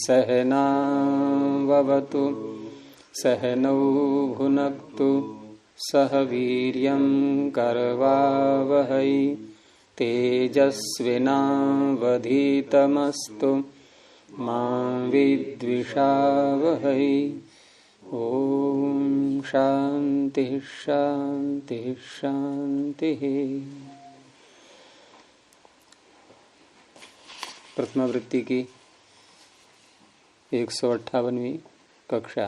सहनाववतु सहनौ भुनक्तु सह वीर्यं करवावहै तेजस्विनावधीतमस्तु मा विद्विषावहै। ओम शांति शांति शांति। प्रथमा वृत्ति की 158वीं कक्षा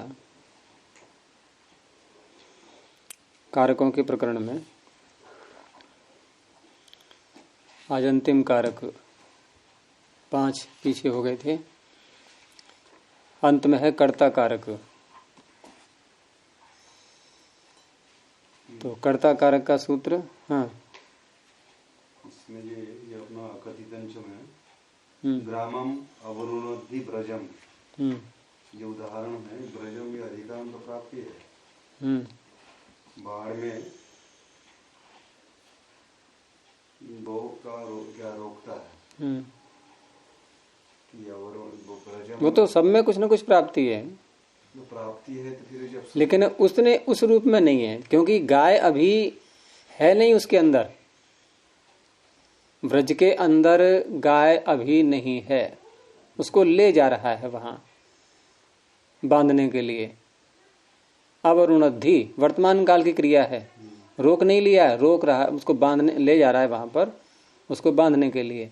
कारकों के प्रकरण में आज अंतिम कारक 5 पीछे हो गए थे। अंत में है कर्ता कारक। तो कर्ता कारक का सूत्र, हाँ, इसमें ये अपना कथितंच में ग्रामम अवरुणोद्धि ब्रजम, ये उदाहरण है। ब्रजम में अधिकांश प्राप्ति है। बाढ़ में वो क्या रोकता है कि वो तो सब में कुछ न कुछ प्राप्ति है। प्राप्ति है तो फिर जब, लेकिन उसने उस रूप में नहीं है, क्योंकि गाय अभी है नहीं उसके अंदर। ब्रज के अंदर गाय अभी नहीं है, उसको ले जा रहा है वहां बांधने के लिए। अवरुणद्धि वर्तमान काल की क्रिया है, रोक नहीं लिया है, रोक रहा है, उसको बांधने ले जा रहा है वहां पर, उसको बांधने के लिए।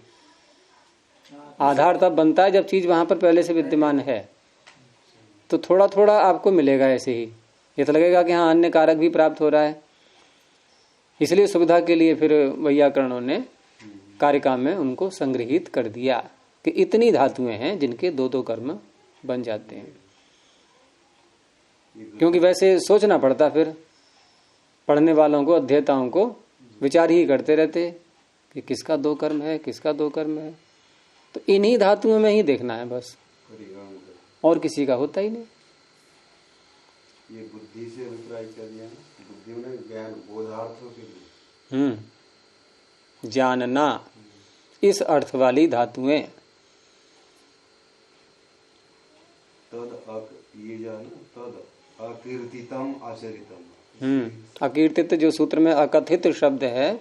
आधार तब बनता है जब चीज वहां पर पहले से विद्यमान है। तो थोड़ा थोड़ा आपको मिलेगा ऐसे ही, ये तो लगेगा कि हाँ अन्य कारक भी प्राप्त हो रहा है। इसलिए सुविधा के लिए फिर वैयाकरणों ने कारिका में उनको संग्रहित कर दिया कि इतनी धातुएं हैं जिनके 2-2 कर्म बन जाते हैं। क्योंकि वैसे सोचना पड़ता, फिर पढ़ने वालों को, अध्येताओं को विचार ही करते रहते कि किसका 2 कर्म है, किसका 2 कर्म है। तो इन्हीं धातुओं में ही देखना है बस, और किसी का होता ही नहीं। ये बुद्धि से अभिप्राय कर दिया, बुद्धि में ज्ञान बोधार्थों के लिए जानना, इस अर्थ वाली धातुएं। ये जाना तद अकीर्तितम आचरितम। अकीर्तित जो सूत्र में अकथित शब्द है,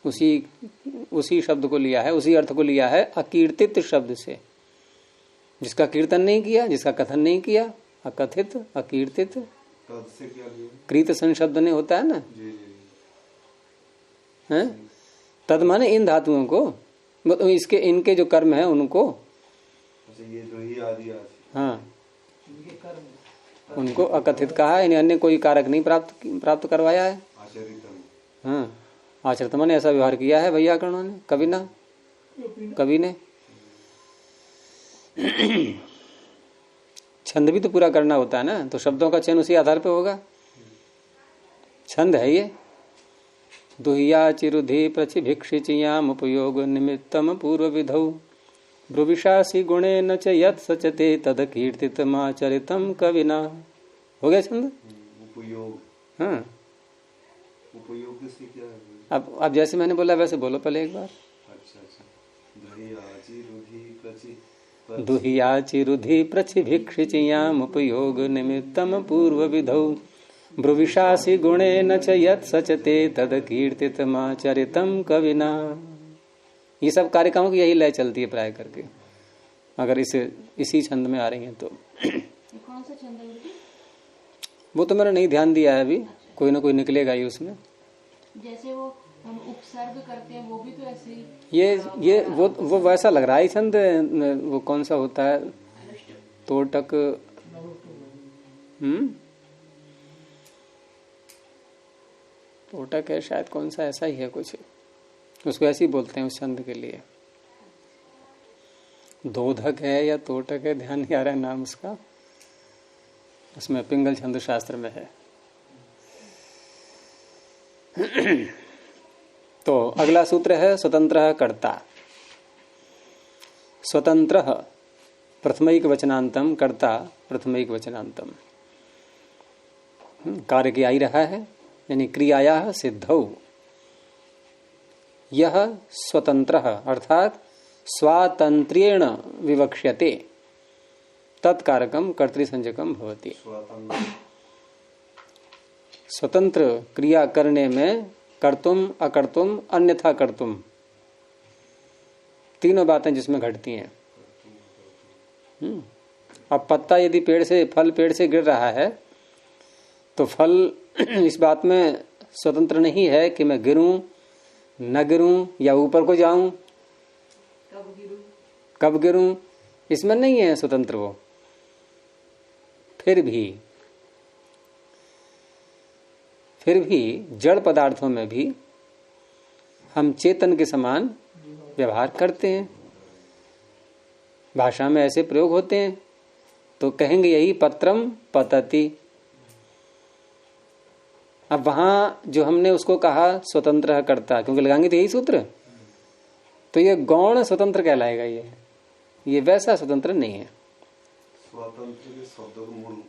उसी शब्द को लिया है, उसी अर्थ को लिया है अकीर्तित शब्द से। जिसका कीर्तन नहीं किया, जिसका कथन नहीं किया, अकथित अकीर्तित। तद से क्या लिया? कृत संशब्द ने होता है ना, हैं? तद माने इन धातुओं को, इसके इनके जो कर्म है उनको, ये जो ही आदि हाँ, उनको अकथित कहा है। अन्य कोई कारक नहीं प्राप्त करवाया है। हाँ, आचरित माने ऐसा व्यवहार किया है वैयाकरणों ने, कवि ने। छंद भी तो पूरा करना होता है ना, तो शब्दों का चयन उसी आधार पे होगा। छंद है ये। दुहिया चिरुधि प्रचिभिक्षिचियाम उपयोग निमित्तम पूर्व विधौ ब्रुविशासी गुणे न च यत् सचते तद कीर्तितमाचरितम कविना। हो गया छंद। उपयोग, हाँ, उपयोग से क्या है? अब जैसे मैंने बोला वैसे बोलो पहले एक बार। अच्छा। दुहिया चिरुधि प्रचिभिक्षिचियाम उपयोग निमित्तम पूर्व विधौ ब्रुविशासी गुणे न च यत् सचते तद कीर्तितमाचरितम कविना। ये सब कारिकाओं की यही लय चलती है प्राय करके, अगर इसी छंद में आ रही हैं तो। कौन सा छंद है? वो तो मैंने नहीं ध्यान दिया है अभी, कोई ना कोई निकलेगा ही उसमें। जैसे वो हम उपसर्ग करते हैं, वो भी तो ऐसे ही। ये वो वैसा लग रहा है छंद। वो कौन सा होता है? तोटक, तोटक है शायद, कौन सा ऐसा ही है कुछ, उसको ऐसे ही बोलते हैं उस छंद के लिए। दोधक है या तोटक है, ध्यान नहीं आ रहा है नाम उसका। उसमें पिंगल छंद शास्त्र में है। तो अगला सूत्र है स्वतंत्र कर्ता। स्वतंत्र प्रथमैक वचनांतम, कर्ता प्रथमैक वचनांतम। कार्य किया ही रहा है, यानी क्रियाया सिद्धौ। यह स्वतंत्र अर्थात स्वातंत्र्येण विवक्ष्यते। तत्कारकम कर्तृसंज्ञकम भवति। स्वतंत्र स्वतंत्र क्रिया करने में कर्तुम अकर्तुम अन्यथा कर्तुम तीनों बातें जिसमें घटती हैं। अब पत्ता यदि पेड़ से गिर रहा है तो फल इस बात में स्वतंत्र नहीं है कि मैं गिरूं न गिरूं या ऊपर को जाऊं कब गिरूं, इसमें नहीं है स्वतंत्र वो। फिर भी जड़ पदार्थों में भी हम चेतन के समान व्यवहार करते हैं। भाषा में ऐसे प्रयोग होते हैं तो कहेंगे यही पत्रम पतति। अब वहां जो हमने उसको कहा स्वतंत्र कर्ता, क्योंकि लगाएंगे तो यही सूत्र, तो ये गौण स्वतंत्र कहलाएगा। ये वैसा स्वतंत्र नहीं है। स्वतंत्र के शब्द का मूल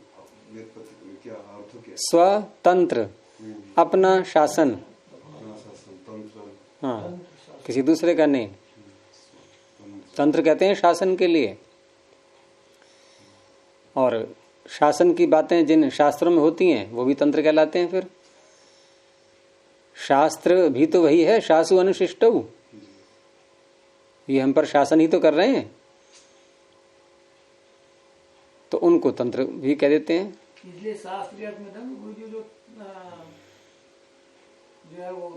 क्या अर्थ क्या? स्वतंत्र अपना शासन, तंत्र। हाँ, किसी दूसरे का नहीं। तंत्र कहते हैं शासन के लिए, और शासन की बातें जिन शास्त्रों में होती हैं वो भी तंत्र कहलाते हैं। फिर शास्त्र भी तो वही है, शासु अनुशिष्टौ, ये हम पर शासन ही तो कर रहे हैं, तो उनको तंत्र भी कह देते हैं। इसलिए शास्त्रीय में जो है वो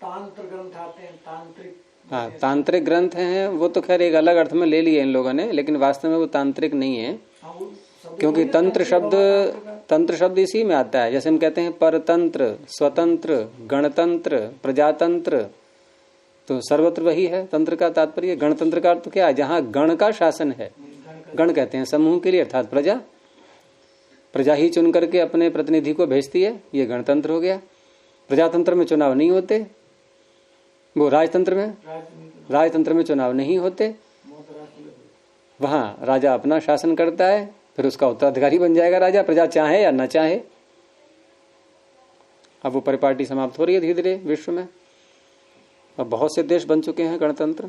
तांत्र ग्रंथ आते हैं, तांत्रिक। हाँ, तांत्रिक ग्रंथ हैं वो तो खैर एक अलग अर्थ में ले लिए इन लोगों ने, लेकिन वास्तव में वो तांत्रिक नहीं है, क्योंकि तंत्र शब्द इसी में आता है। जैसे हम कहते हैं परतंत्र, स्वतंत्र, गणतंत्र, प्रजातंत्र, तो सर्वत्र वही है तंत्र का तात्पर्य। गणतंत्र का अर्थ क्या है? जहाँ गण का शासन है। गण कहते हैं समूह के लिए, अर्थात प्रजा ही चुन करके अपने प्रतिनिधि को भेजती है, ये गणतंत्र हो गया। प्रजातंत्र में चुनाव नहीं होते, वो राजतंत्र में चुनाव नहीं होते। वहां राजा अपना शासन करता है, फिर उसका उत्तराधिकारी बन जाएगा राजा, प्रजा चाहे या न चाहे। अब वो परिपाटी समाप्त हो रही है धीरे धीरे विश्व में, अब बहुत से देश बन चुके हैं गणतंत्र।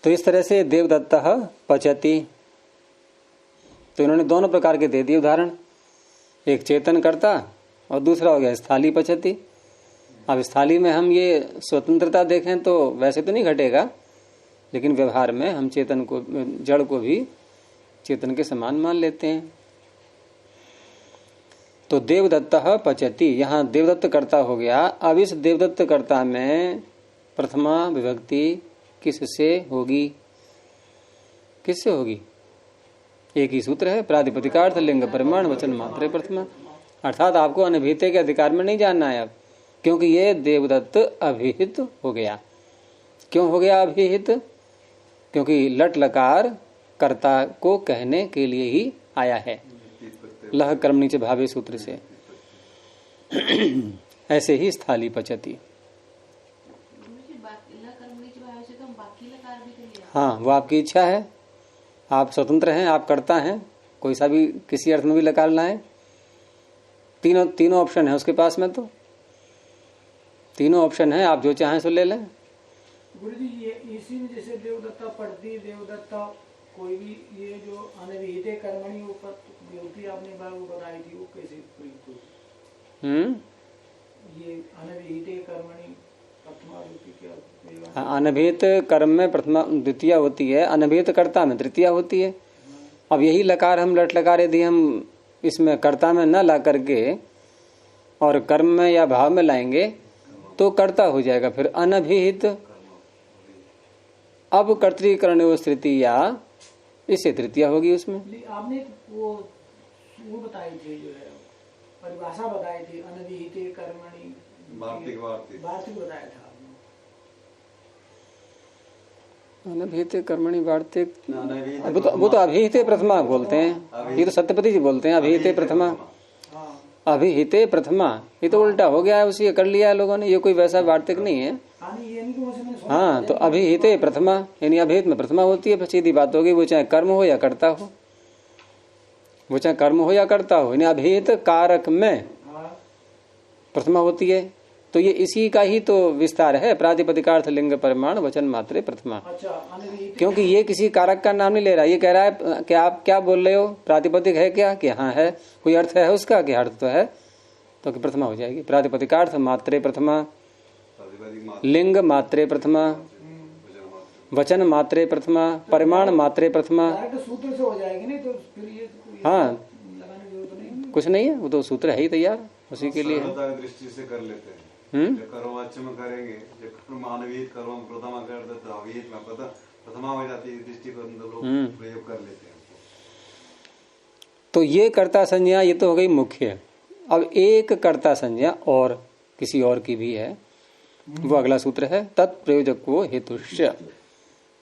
तो इस तरह से देवदत्तः पचति, तो इन्होंने दोनों प्रकार के दे दिए उदाहरण, एक चेतन कर्ता और दूसरा हो गया स्थाली पचति। अब स्थाली में हम ये स्वतंत्रता देखें तो वैसे तो नहीं घटेगा, लेकिन व्यवहार में हम चेतन को, जड़ को भी चेतन के समान मान लेते हैं। तो देवदत्तः पचति, यहाँ देवदत्त कर्ता हो गया। अब इस देवदत्त कर्ता में प्रथमा विभक्ति किससे होगी? किससे होगी? एक ही सूत्र है, प्रातिपदिकार्थ लिंग परिमाण वचन मात्रे प्रथमा। अर्थात आपको अनभिहित के अधिकार में नहीं जानना है अब, क्योंकि ये देवदत्त अभिहित हो गया। क्यों हो गया अभिहित? क्योंकि लट लकार कर्ता को कहने के लिए ही आया है, लह कर्म नीचे भावे सूत्र से। ऐसे ही स्थाली पचती। हाँ, वो आपकी इच्छा है, आप स्वतंत्र हैं, आप करता हैं, कोई सा भी किसी अर्थ में भी लकार लाए। तीनों ऑप्शन है उसके पास में, तो तीनों ऑप्शन है, आप जो चाहें सो ले लें। गुरु जी ये इसी में जैसे देवदत्ता पढ़ती, देवदत्ता कोई भी ये जो अनविहित कर्मणि ऊपर विभूति आपने बार वो बताई थी, वो कैसे प्रयुक्त होती? ये अनविहित कर्मणि प्रथमा विभूति क्या? अनभिहित कर्म में प्रथमा द्वितीय होती है, अनभिहित कर्ता में तृतीया होती है। अब यही लकार हम लट लकार यदि हम इसमें कर्ता में न ला करके और कर्म में या भाव में लाएंगे तो कर्ता हो जाएगा फिर अनभिहित। अब कर्तृकरण तृतीया, इससे तृतीया होगी उसमें। आपने वो बताई थी, जो है परिभाषा बताई थी, अनविहित कर्मणि वार्तिक बताया था अनभिहित कर्मणि वार्तिक। वो तो अभिहित प्रथमा बोलते हैं, ये तो सत्यपति जी बोलते हैं अभिहित प्रथमा। अभिहित प्रथमा ये तो उल्टा हो गया है, उसी कर लिया है लोगों ने, ये कोई वैसा वार्तिक नहीं है। हाँ, तो अभिहित प्रथमा यानी अभिहित में प्रथमा होती है, सीधी बात होगी, वो चाहे कर्म हो या कर्ता हो, वो चाहे कर्म हो या कर्ता हो, यानी अभिहित कारक में प्रथमा होती है। तो ये इसी का ही तो विस्तार है, प्रातिपदिकार्थ लिंग परिमाण वचन मात्रे प्रथमा। अच्छा, अनविहित क्योंकि ये किसी कारक का नाम नहीं ले रहा, ये कह रहा है कि आप क्या बोल रहे हो, प्रातिपदिक है क्या, कि हाँ है, कोई अर्थ है उसका, कि अर्थ तो है, तो कि प्रथमा हो जाएगी। प्रातिपदिकार्थ मात्रे प्रथमा, प्रातिपदिक मात्र लिंग मात्रे प्रथमा, वचन मात्र वचन मात्रे प्रथमा, परिमाण मात्रे प्रथमा। डायरेक्ट सूत्र से हो जाएगी, नहीं तो फिर ये हाँ, लगाने की जरूरत नहीं। कुछ नहीं है, वो तो सूत्र है ही तैयार, उसी के लिए है। सरलता की दृष्टि से कर लेते हैं। जब कर्मवाच्य में करेंगे, जब कर्म अनविहित कर्म प्रथमा कर देते तो अविहित में प्रथमा हो जाती है, दृष्टि को लोग प्रयोग कर लेते हैं। तो ये कर्ता संज्ञा ये तो हो गई मुख्य। अब एक कर्ता संज्ञा और किसी और की भी है, वो अगला सूत्र है, तत्प्रयोजको हेतुश्च।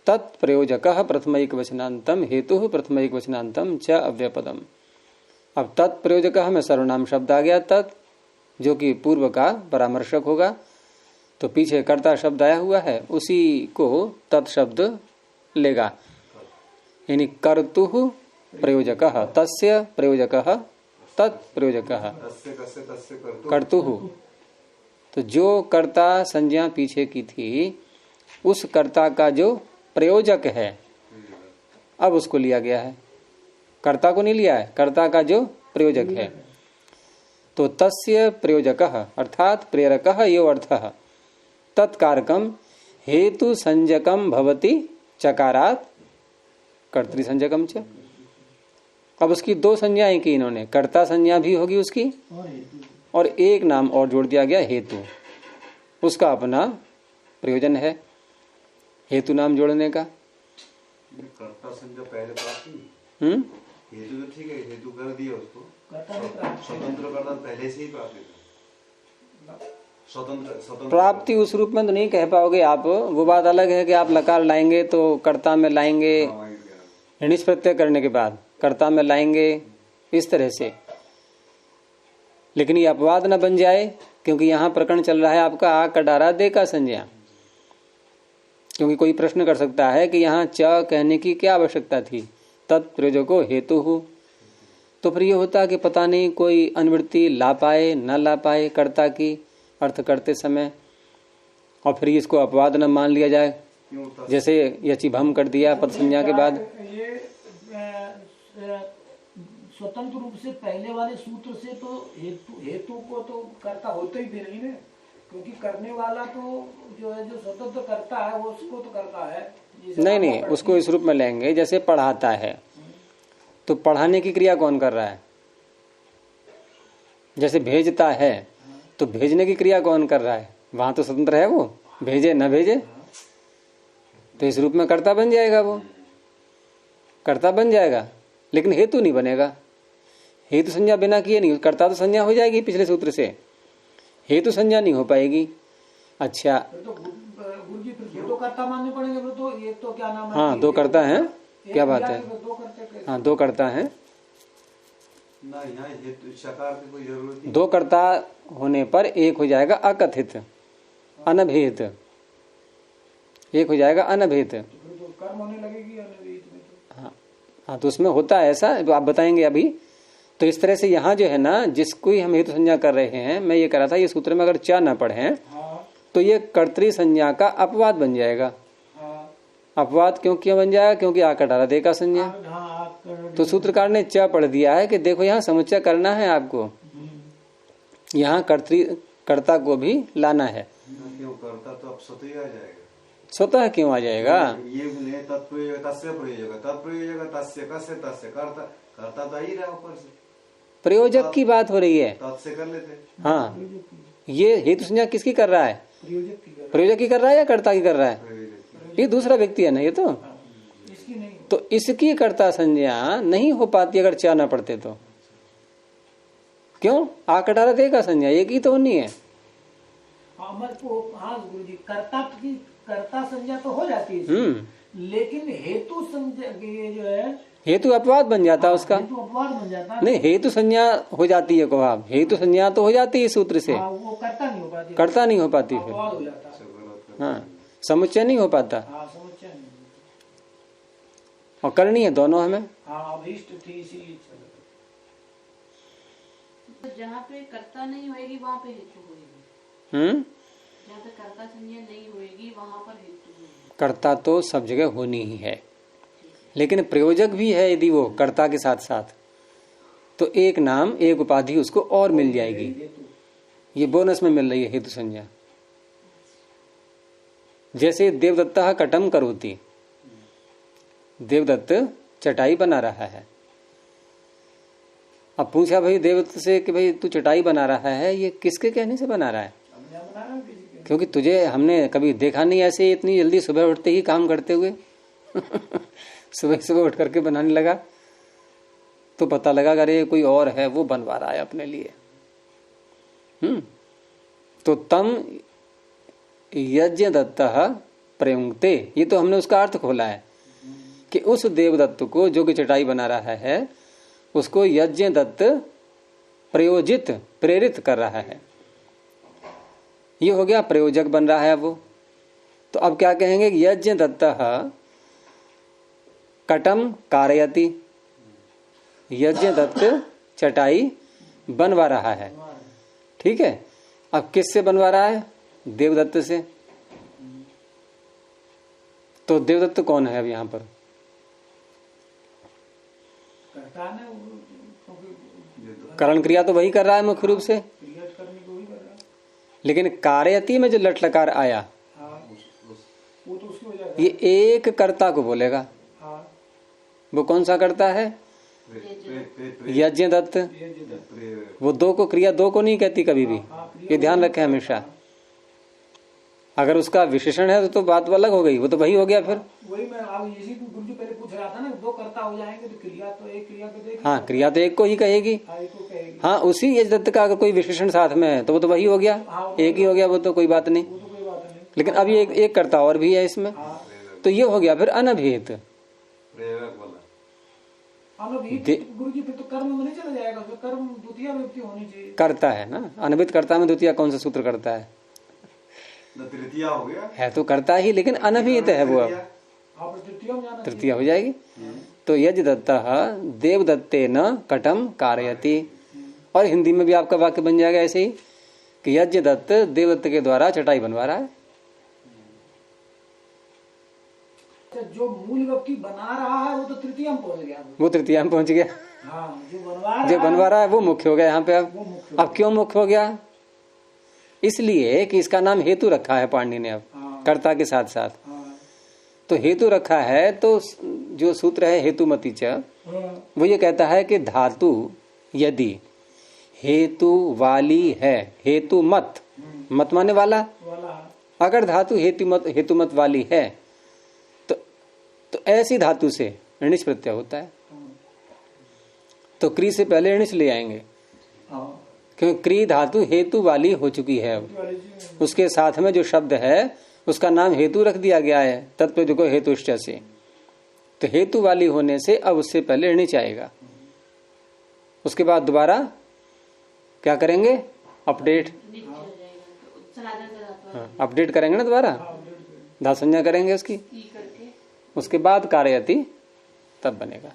तत्प्रयोजकः प्रथमैक वचनांतम हेतु प्रथमैक वचनांतम च अव्यपदम। अब तत्प्रयोजकः में सर्वनाम शब्द आ गया, तत् जो कि पूर्व का परामर्शक होगा, तो पीछे कर्ता शब्द आया हुआ है, उसी को तत्शब्द लेगा, यानी कर्तुः प्रयोजकः तस्य प्रयोजकः तत्प्रयोजकः तस्य कस्य तस्य कर्तुः। तो जो कर्ता संज्ञा पीछे की थी, उस कर्ता का जो प्रयोजक है, अब उसको लिया गया है, कर्ता को नहीं लिया है, कर्ता का जो प्रयोजक है। तो तस्य प्रयोजकः अर्थात प्रेरकः यो अर्थः तत्कारकम हेतु संजकम भवति चकारात् कर्तृ संजकम च। अब उसकी दो संज्ञाएं की इन्होंने, कर्ता संज्ञा भी होगी उसकी, और एक नाम और जोड़ दिया गया हेतु, उसका अपना प्रयोजन है हेतु नाम जोड़ने का। कर्ता संज्ञा पहले प्राप्त हुई, हेतु तो ठीक है, हेतु कर दिया उसको, स्वतंत्र कर्ता पहले से ही प्राप्त था। स्वतंत्र प्राप्ति उस रूप में तो नहीं कह पाओगे आप, वो बात अलग है कि आप लकार लाएंगे तो कर्ता में लाएंगे, ऋणिस प्रत्यय करने के बाद कर्ता में लाएंगे, इस तरह से। लेकिन ये अपवाद न बन जाए, क्योंकि यहाँ प्रकरण चल रहा है आपका आ कडारा दे का संज्ञा। क्योंकि कोई प्रश्न कर सकता है कि यहाँ च कहने की क्या आवश्यकता थी, तत्प्रयोजको हेतु हो, तो फिर ये होता कि पता नहीं कोई अनुवृत्ति ला पाए न ला पाए कर्ता की अर्थ करते समय, और फिर इसको अपवाद न मान लिया जाए, जैसे यचिभम कर दिया पद संज्ञा के बाद। ये स्वतंत्र रूप से पहले वाले सूत्र से तो हेतु को तो कर्ता होते ही भी नहीं ना, क्योंकि करने वाला तो जो है, जो स्वतंत्र करता है वो उसको तो करता है। नहीं, उसको इस रूप में लेंगे, जैसे पढ़ाता है तो पढ़ाने की क्रिया कौन कर रहा है, जैसे भेजता है तो भेजने की क्रिया कौन कर रहा है, वहां तो स्वतंत्र है वो, भेजे न भेजे, तो इस रूप में कर्ता बन जाएगा, वो कर्ता बन जाएगा, लेकिन हेतु नहीं बनेगा। हेतु संज्ञा बिना किए नहीं, कर्ता तो संज्ञा हो जाएगी पिछले सूत्र से, हेतु संज्ञा नहीं हो पाएगी। अच्छा, तो गुरु जी फिर दो कर्ता मानने पड़ेंगे, तो ये तो क्या नाम है, हाँ दो कर्ता हैं, क्या बात है, दो करते, हाँ दो कर्ता हैं, ना यहाँ हेतु शकार की कोई जरूरत नहीं। दो कर्ता होने पर एक हो जाएगा अकथित अनभेद, एक हो जाएगा अनभेद। फिर तो कर्म होने लगेगी अनविहित में तो। हाँ तो उसमें होता है ऐसा, तो आप बताएंगे अभी। तो इस तरह से यहाँ जो है ना, जिसको ही हम हेतु संज्ञा कर रहे हैं, मैं ये कह रहा था ये सूत्र में अगर चा न पढ़े तो ये कर्तृ संज्ञा का अपवाद बन जाएगा। अपवाद क्यों बन जाएगा, क्योंकि आकटारा दे का संज्ञा। तो सूत्रकार ने च पढ़ दिया है कि देखो यहाँ समुच्चय करना है आपको, यहाँ कर्ता को भी लाना है। क्यों करता तो अब स्वतः ही आ जाएगा, स्वतः क्यों आ जाएगा, ये तत्प्रयोजक तस्य प्रयोजक तत्प्रयोजक तस्य कस्य तस्य करता तो ही रहा ऊपर से, प्रयोजक की बात हो रही है। तत्से कर लेते। हाँ, ये हेतु संज्ञा किसकी कर रहा है, प्रयोजक की कर रहा है या कर्ता की कर रहा है, ये दूसरा व्यक्ति है ना ये तो। तो इसकी कर्ता संज्ञा नहीं हो पाती अगर चा ना पढ़ते तो। क्यों, आकटारा देगा संज्ञा एक ही तो नहीं है। हाँ गुरु जी, कर्ता संज्ञा तो हो जाती है, लेकिन हेतु संज्ञा ये जो है, हेतु अपवाद बन जाता है उसका। हेतु अपवाद बन जाता है। नहीं, हेतु संज्ञा हो जाती है, को आप हेतु संज्ञा तो हो जाती है सूत्र से, वो कर्ता नहीं हो पाती, कर्ता नहीं हो पाती फिर। अपवाद हो जाता है। हाँ, समुच्चय नहीं हो पाता, हाँ समुच्चय नहीं। और करनी है दोनों हमें। हाँ अभीष्ट थी इसीलिए चल। तो जहाँ पे कर्ता नहीं होएगी वहाँ पे हेतु होएगी। जहाँ तक कर्ता संज्ञा नहीं होगी वहां पर हेतु होगी। कर्ता तो सब जगह होनी ही है, लेकिन प्रयोजक भी है यदि वो कर्ता के साथ साथ, तो एक नाम एक उपाधि उसको और मिल जाएगी। ये बोनस में मिल रही है हेतु संज्ञा। जैसे देवदत्ता कटम करोति, देवदत्त चटाई बना रहा है। अब पूछा भाई देवदत्त से कि भाई तू चटाई बना रहा है, ये किसके कहने से बना रहा है? क्योंकि तुझे हमने कभी देखा नहीं ऐसे इतनी जल्दी सुबह उठते ही काम करते हुए। सुबह सुबह उठ करके बनाने लगा, तो पता लगा अरे कोई और है वो बनवा रहा है अपने लिए। तो तम यज्ञ दत्त प्रयुंक्ते, ये तो हमने उसका अर्थ खोला है कि उस देवदत्त को जो कि चटाई बना रहा है उसको यज्ञ दत्त प्रयोजित प्रेरित कर रहा है। ये हो गया प्रयोजक बन रहा है वो। तो अब क्या कहेंगे? यज्ञ दत्त कटम कारयति, यज्ञ दत्त चटाई बनवा रहा है। ठीक है, अब किससे बनवा रहा है? देवदत्त से। तो देवदत्त कौन है अब यहां पर? करण क्रिया तो वही कर रहा है मुख्य रूप से, लेकिन कार्यति में जो लट लकार आया वो तो उसकी वजह ये एक कर्ता को बोलेगा। वो कौन सा कर्ता है? यज्ञ दत्त। वो दो को क्रिया दो को नहीं कहती कभी भी, ये ध्यान रखें हमेशा। अगर उसका विशेषण है तो बात अलग हो गई, वो तो वही हो गया फिर। वही मैं अब इसी गुरु जी पहले पूछ रहा था ना, दो कर्ता हो जाएंगे तो क्रिया तो एक क्रिया को देगी। हाँ, क्रिया तो एक को ही कहेगी। हाँ, उसी यज्ञ दत्त का अगर कोई विशेषण साथ में है तो वो तो वही हो गया, एक ही हो गया, वो तो कोई बात नहीं। लेकिन अभी एक कर्ता और भी है इसमें, तो ये हो गया फिर अनभिहित। गुरु जी फिर तो कर्म में नहीं चला जाएगा, तो कर्म द्वितीय व्यक्ति होनी चाहिए। करता है ना, अनभिहित कर्ता में द्वितीय कौन सा सूत्र करता है? तृतीय हो गया है तो करता ही, लेकिन अनभिहित है वो, अब तृतीय हो जाएगी। तो यज्ञ दत्त देवदत्ते न कटम कारयति, और हिंदी में भी आपका वाक्य बन जाएगा ऐसे ही कि यज्ञ दत्त देवदत्त के द्वारा चटाई बनवा रहा है। जो मूल व्यक्ति बना रहा है वो तो तृतीय में पहुंच गया, वो तृतीय में पहुंच गया। हाँ, जो बनवा रहा है वो मुख्य हो गया यहाँ पे। अब क्यों मुख्य हो गया? इसलिए कि इसका नाम हेतु रखा है पाणिनि ने, अब कर्ता के साथ साथ। तो हेतु रखा है, तो जो सूत्र है हेतुमति च, वो ये कहता है कि धातु यदि हेतु वाली है, हेतु मत, मत माने वाला, अगर धातु हेतुमत वाली है तो ऐसी धातु से ऋणिच प्रत्यय होता है। तो क्री से पहले ऋणिच ले आएंगे, क्योंकि क्री धातु हेतु वाली हो चुकी है। अब उसके साथ में जो शब्द है उसका नाम हेतु रख दिया गया है, तत्प्रयोजक को हेतुश्च से। तो हेतु वाली होने से अब उससे पहले ऋणिच आएगा। उसके बाद दोबारा क्या करेंगे? अपडेट, अपडेट करेंगे ना, दोबारा धातु संज्ञा करेंगे उसकी, उसके बाद कार्यति तब बनेगा।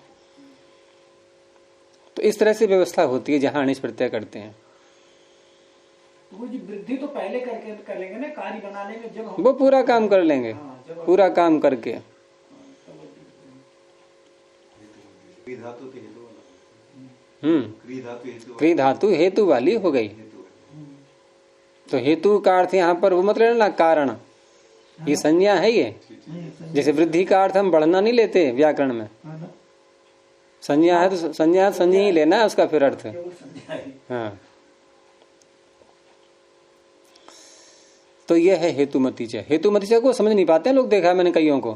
तो इस तरह से व्यवस्था होती है जहां अनिश प्रत्यय करते हैं। वो जी वृद्धि तो पहले करके कर लेंगे ना, कार्य बना लेंगे जब हम वो पूरा काम कर लेंगे। पूरा काम करके क्री धातु हेतु वाली हो गई। तो हेतु का अर्थ यहाँ पर वो मत लेना कारण, ये संज्ञा है। ये जैसे वृद्धि का अर्थ हम बढ़ना नहीं लेते व्याकरण में, संज्ञा है तो संज्ञा ही लेना है उसका फिर अर्थ। हाँ, तो यह है हेतुमति च। हेतुमति च को समझ नहीं पाते हैं लोग, देखा है मैंने कईयों को,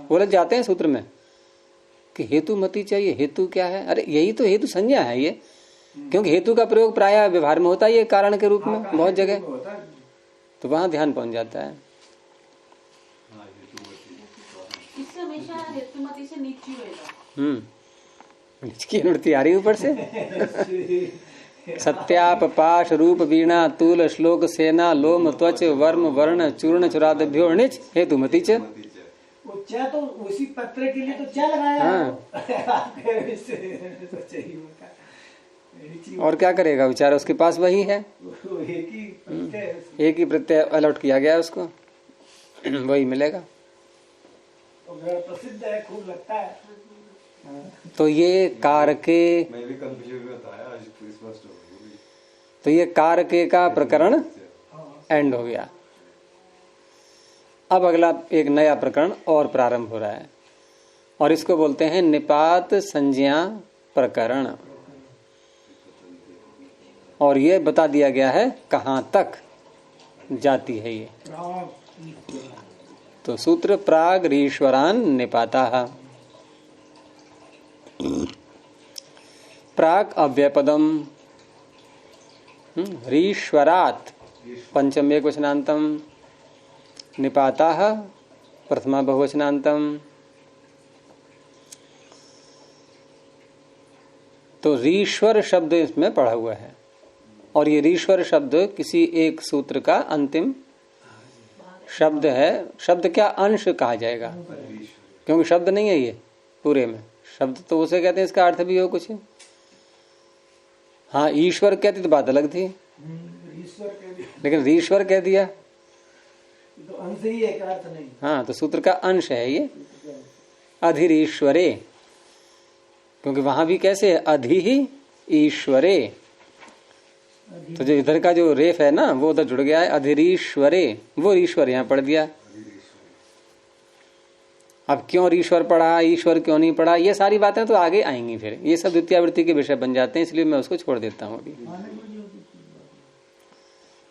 बोले जाते हैं सूत्र में कि हेतुमति च, ये हेतु क्या है? अरे यही तो हेतु संज्ञा है ये, क्योंकि हेतु का प्रयोग प्रायः व्यवहार में होता है ये कारण के रूप में बहुत जगह, तो वहां ध्यान पहुंच जाता है। इससे हमेशा हेतुमति से नीचे होगा। की नृत्य आ रही ऊपर से। सत्याप पाश रूप वीणा तूल श्लोक सेना लोम त्वच वर्म वर्ण चूर्ण चुरादभ्यो णिच हेतुमति च। तो उसी पत्र के लिए तो क्या लगाया? और क्या करेगा बेचारा, उसके पास वही है, एक ही प्रत्यय अलॉट किया गया है उसको, वही मिलेगा। प्रसिद्ध है, खूब लगता है। तो ये कारके, मैं भी कंफ्यूज बताया आज क्रिसमस हो गई। तो ये कारके का प्रकरण एंड हो गया। अब अगला एक नया प्रकरण और प्रारंभ हो रहा है और इसको बोलते हैं निपात संज्ञा प्रकरण। और ये बता दिया गया है कहाँ तक जाती है ये। तो सूत्र प्राग रीश्वरान निपाता। प्राग अव्ययपदम रीश्वरात् पंचम एकवचनान्तम निपाता प्रथमा बहुवचनान्तम। तो रीश्वर शब्द इसमें पढ़ा हुआ है और ये रीश्वर शब्द किसी एक सूत्र का अंतिम शब्द है। शब्द क्या अंश कहा जाएगा, क्योंकि शब्द नहीं है ये पूरे में। शब्द तो उसे कहते हैं इसका अर्थ भी हो कुछ। हाँ, ईश्वर कहती तो बात अलग थी, लेकिन रीश्वर कह दिया तो अंश ही है, अर्थ नहीं। हाँ, तो सूत्र का अंश है ये अधिरीश्वरे, क्योंकि वहां भी कैसे है अधि ही ईश्वरे। तो जो इधर का जो रेफ है ना वो उधर जुड़ गया है अधिरीश्वरे, वो ईश्वर यहाँ पढ़ दिया। अब क्यों ईश्वर पढ़ा, ईश्वर क्यों नहीं पढ़ा, ये सारी बातें तो आगे आएंगी, फिर ये सब द्वितीयावृत्ति के विषय बन जाते हैं, इसलिए मैं उसको छोड़ देता हूँ अभी।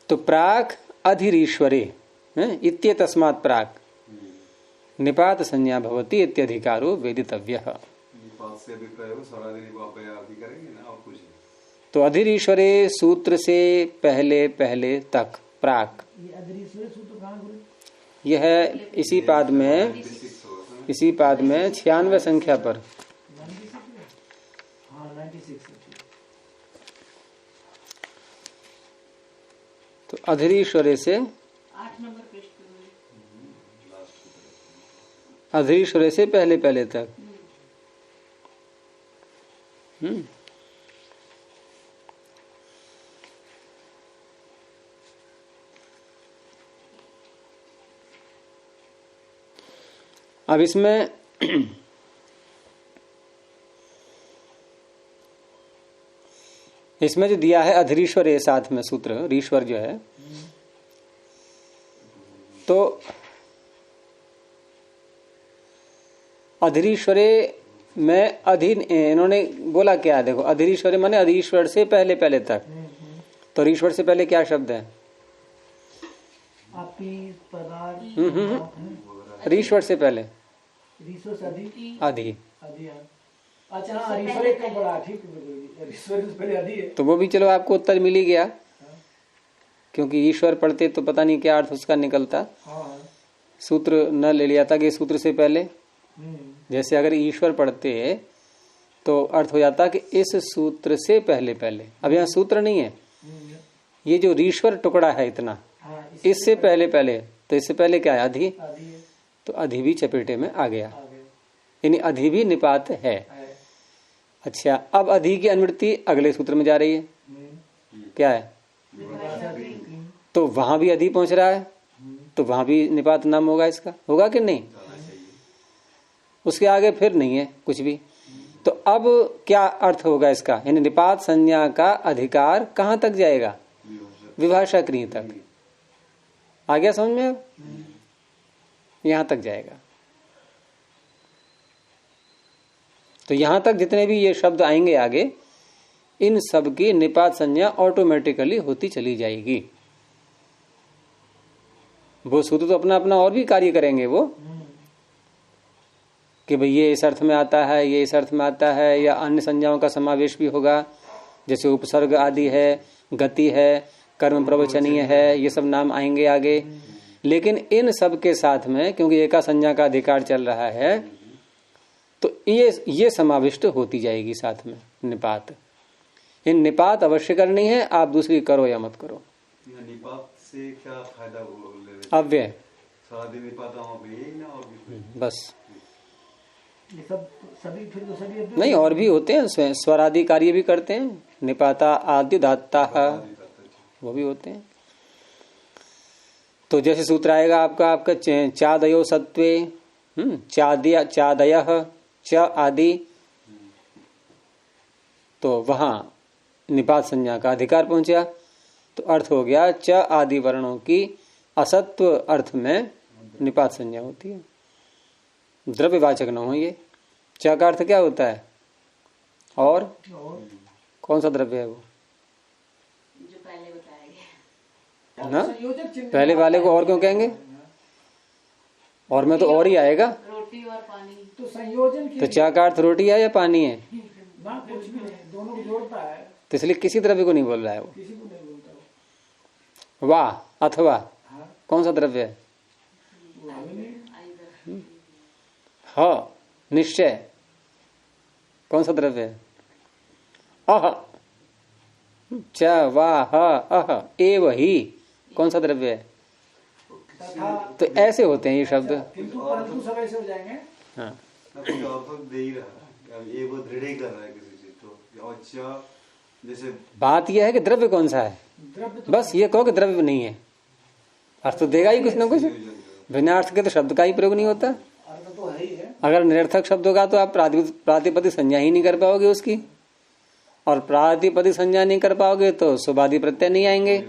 तो प्राक अधिरीश्वरे इत्ये तस्मात् प्राक निपात संज्ञा भवति इत्यधिकारो वेदितव्यः। निपात से अभिप्राय हो स्वरादि निपात आदि करेंगे ना, और कुछ नहीं। तो अधिरीश्वरे सूत्र से पहले पहले तक प्राक, ये अधिरीश्वरे सूत्र कहाँ गुरु? यह है इसी पाद में 96 संख्या पर। हाँ 96। तो अधिरीश्वरे से 8 नंबर पृष्ठ में। अधिरीश्वरे से पहले पहले तक। अब इसमें इसमें जो दिया है अधिरीश्वर है साथ में सूत्र रीश्वर जो है, तो अधिरीश्वरे में इन्होंने बोला क्या, देखो अधिरीश्वरे माने अधिरीश्वर से पहले पहले तक। तो ईश्वर से पहले क्या शब्द है, ईश्वर से पहले अधि। अच्छा हाँ, ईश्वर का बड़ा ठीक है, ईश्वर से पहले अधि है। तो वो भी चलो आपको उत्तर मिल ही गया, क्योंकि ईश्वर पढ़ते तो पता नहीं क्या अर्थ उसका निकलता। सूत्र न ले लिया था कि सूत्र से पहले, जैसे अगर ईश्वर पढ़ते तो अर्थ हो जाता कि इस सूत्र से पहले पहले। अब यहाँ सूत्र नहीं है, ये जो ईश्वर टुकड़ा है इतना, इससे पहले पहले, तो इससे पहले क्या है अधि, तो अधि भी चपेटे में आ गया, यानी अधि भी निपात है। अच्छा, अब अधि की अनुवृत्ति अगले सूत्र में जा रही है, क्या है, तो वहां भी अधि पहुंच रहा है, तो वहां भी निपात नाम होगा इसका, होगा कि नहीं। उसके आगे फिर नहीं है कुछ भी। तो अब क्या अर्थ होगा इसका, यानी निपात संज्ञा का अधिकार कहाँ तक जाएगा, विभाषा क्रिय तक। आ गया समझ में, अब यहां तक जाएगा। तो यहां तक जितने भी ये शब्द आएंगे आगे, इन सब की निपात संज्ञा ऑटोमेटिकली होती चली जाएगी। वो सूत्र तो अपना अपना और भी कार्य करेंगे वो, कि भाई ये इस अर्थ में आता है, ये इस अर्थ में आता है, या अन्य संज्ञाओं का समावेश भी होगा, जैसे उपसर्ग आदि है, गति है, कर्म प्रवचनीय है, ये सब नाम आएंगे आगे। लेकिन इन सब के साथ में क्योंकि एका संज्ञा का अधिकार चल रहा है, तो ये समाविष्ट होती जाएगी साथ में निपात। इन निपात अवश्य करनी है, आप दूसरी करो या मत करो। निपात से क्या फायदा अव्यय निपात ना, और बस ये सब सभी, फिर तो सभी नहीं, और भी होते हैं, स्वरादि कार्य भी करते हैं। निपाता आद्युदात्ता वो भी होते हैं। तो जैसे सूत्र आएगा आपका चादयो सत्वे, चादय च आदि, तो वहां निपात संज्ञा का अधिकार पहुंचा, तो अर्थ हो गया च आदि वर्णों की असत्व अर्थ में निपात संज्ञा होती है। द्रव्यवाचक न हो ये। च का अर्थ क्या होता है? और कौन सा द्रव्य है वो? जो पहले बताया गया ना, संयोजक चिन्ह पहले वाले को और क्यों कहेंगे? और में तो और ही आएगा। रोटी और पानी। तो संयोजन तो चा का अर्थ रोटी है या पानी है? ना कुछ भी नहीं, दोनों को जोड़ता है, तो इसलिए किसी द्रव्य को नहीं बोल रहा है वो। किसी को नहीं बोलता वो। वाह अथवा हाँ, कौन सा द्रव्य है? वो हमें नहीं। ह निश्चय कौन सा द्रव्य है? अह च वा ह अह एव ही कौन सा द्रव्य है? तथा तो ऐसे होते हैं ये शब्द। किंतु परंतु सब ऐसे हो जाएंगे। हाँ कुछ और तो दे ही रहा है, अब ये वो दृढ़ ही कर रहा है किसी चीज तो। और च जैसे बात यह है कि द्रव्य कौन सा है, द्रव्य तो बस ये कहो कि द्रव्य नहीं है, अर्थ तो देगा ही कुछ ना कुछ। बिना अर्थ के तो शब्द का ही प्रयोग नहीं होता। अर्थ तो है ही है। अगर निरर्थक शब्द होगा तो आप प्रातिपदिक संज्ञा ही नहीं कर पाओगे उसकी, और प्रातिपदिक संज्ञा नहीं कर पाओगे तो सुबादि प्रत्यय नहीं आएंगे,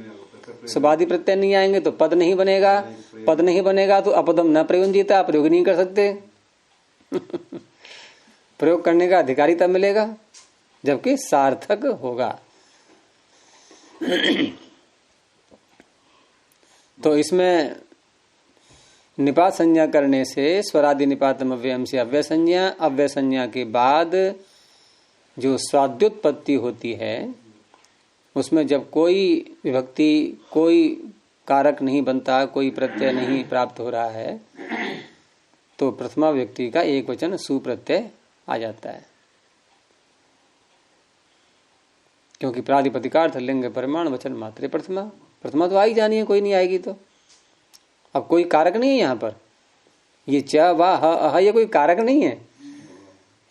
सुबादि प्रत्यय नहीं आएंगे तो पद नहीं बनेगा, पद नहीं बनेगा तो अपदम न प्रयोजिता, प्रयोग नहीं कर सकते। प्रयोग करने का अधिकारी तब मिलेगा जबकि सार्थक होगा। तो इसमें निपात संज्ञा करने से स्वरादि निपातम अव्ययम से अव्यय संज्ञा, अव्यय संज्ञा के बाद जो स्वाद्योत्पत्ति होती है उसमें जब कोई विभक्ति कोई कारक नहीं बनता, कोई प्रत्यय नहीं प्राप्त हो रहा है, तो प्रथमा व्यक्ति का एक वचन सुप्रत्यय आ जाता है। क्योंकि प्रातिपदिकार्थ लिंग परिमाण वचन मात्रे प्रथमा, प्रथमा तो आ ही जानी है, कोई नहीं आएगी तो। अब कोई कारक नहीं है यहाँ पर, ये च वा ह अह ये कोई कारक नहीं है,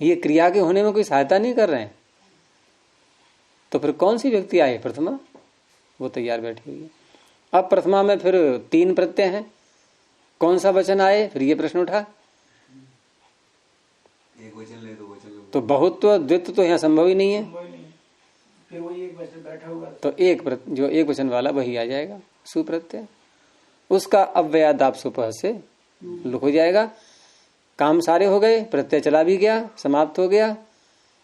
ये क्रिया के होने में कोई सहायता नहीं कर रहे हैं। तो फिर कौन सी व्यक्ति आए? प्रथमा, वो तैयार बैठी हुई है। अब प्रथमा में फिर तीन प्रत्यय हैं, कौन सा वचन आए? फिर ये प्रश्न उठा। एक वचन ले, दो वचन ले, तो बहुत्व द्वित्व तो यहाँ संभव ही नहीं है, कोई नहीं, फिर वही एक वचन बैठा हुआ। तो जो एक वचन वाला वही आ जाएगा सुप्रत्यय। उसका अव्ययादाप सुपह से लुक हो जाएगा। काम सारे हो गए, प्रत्यय चला भी गया, समाप्त हो गया,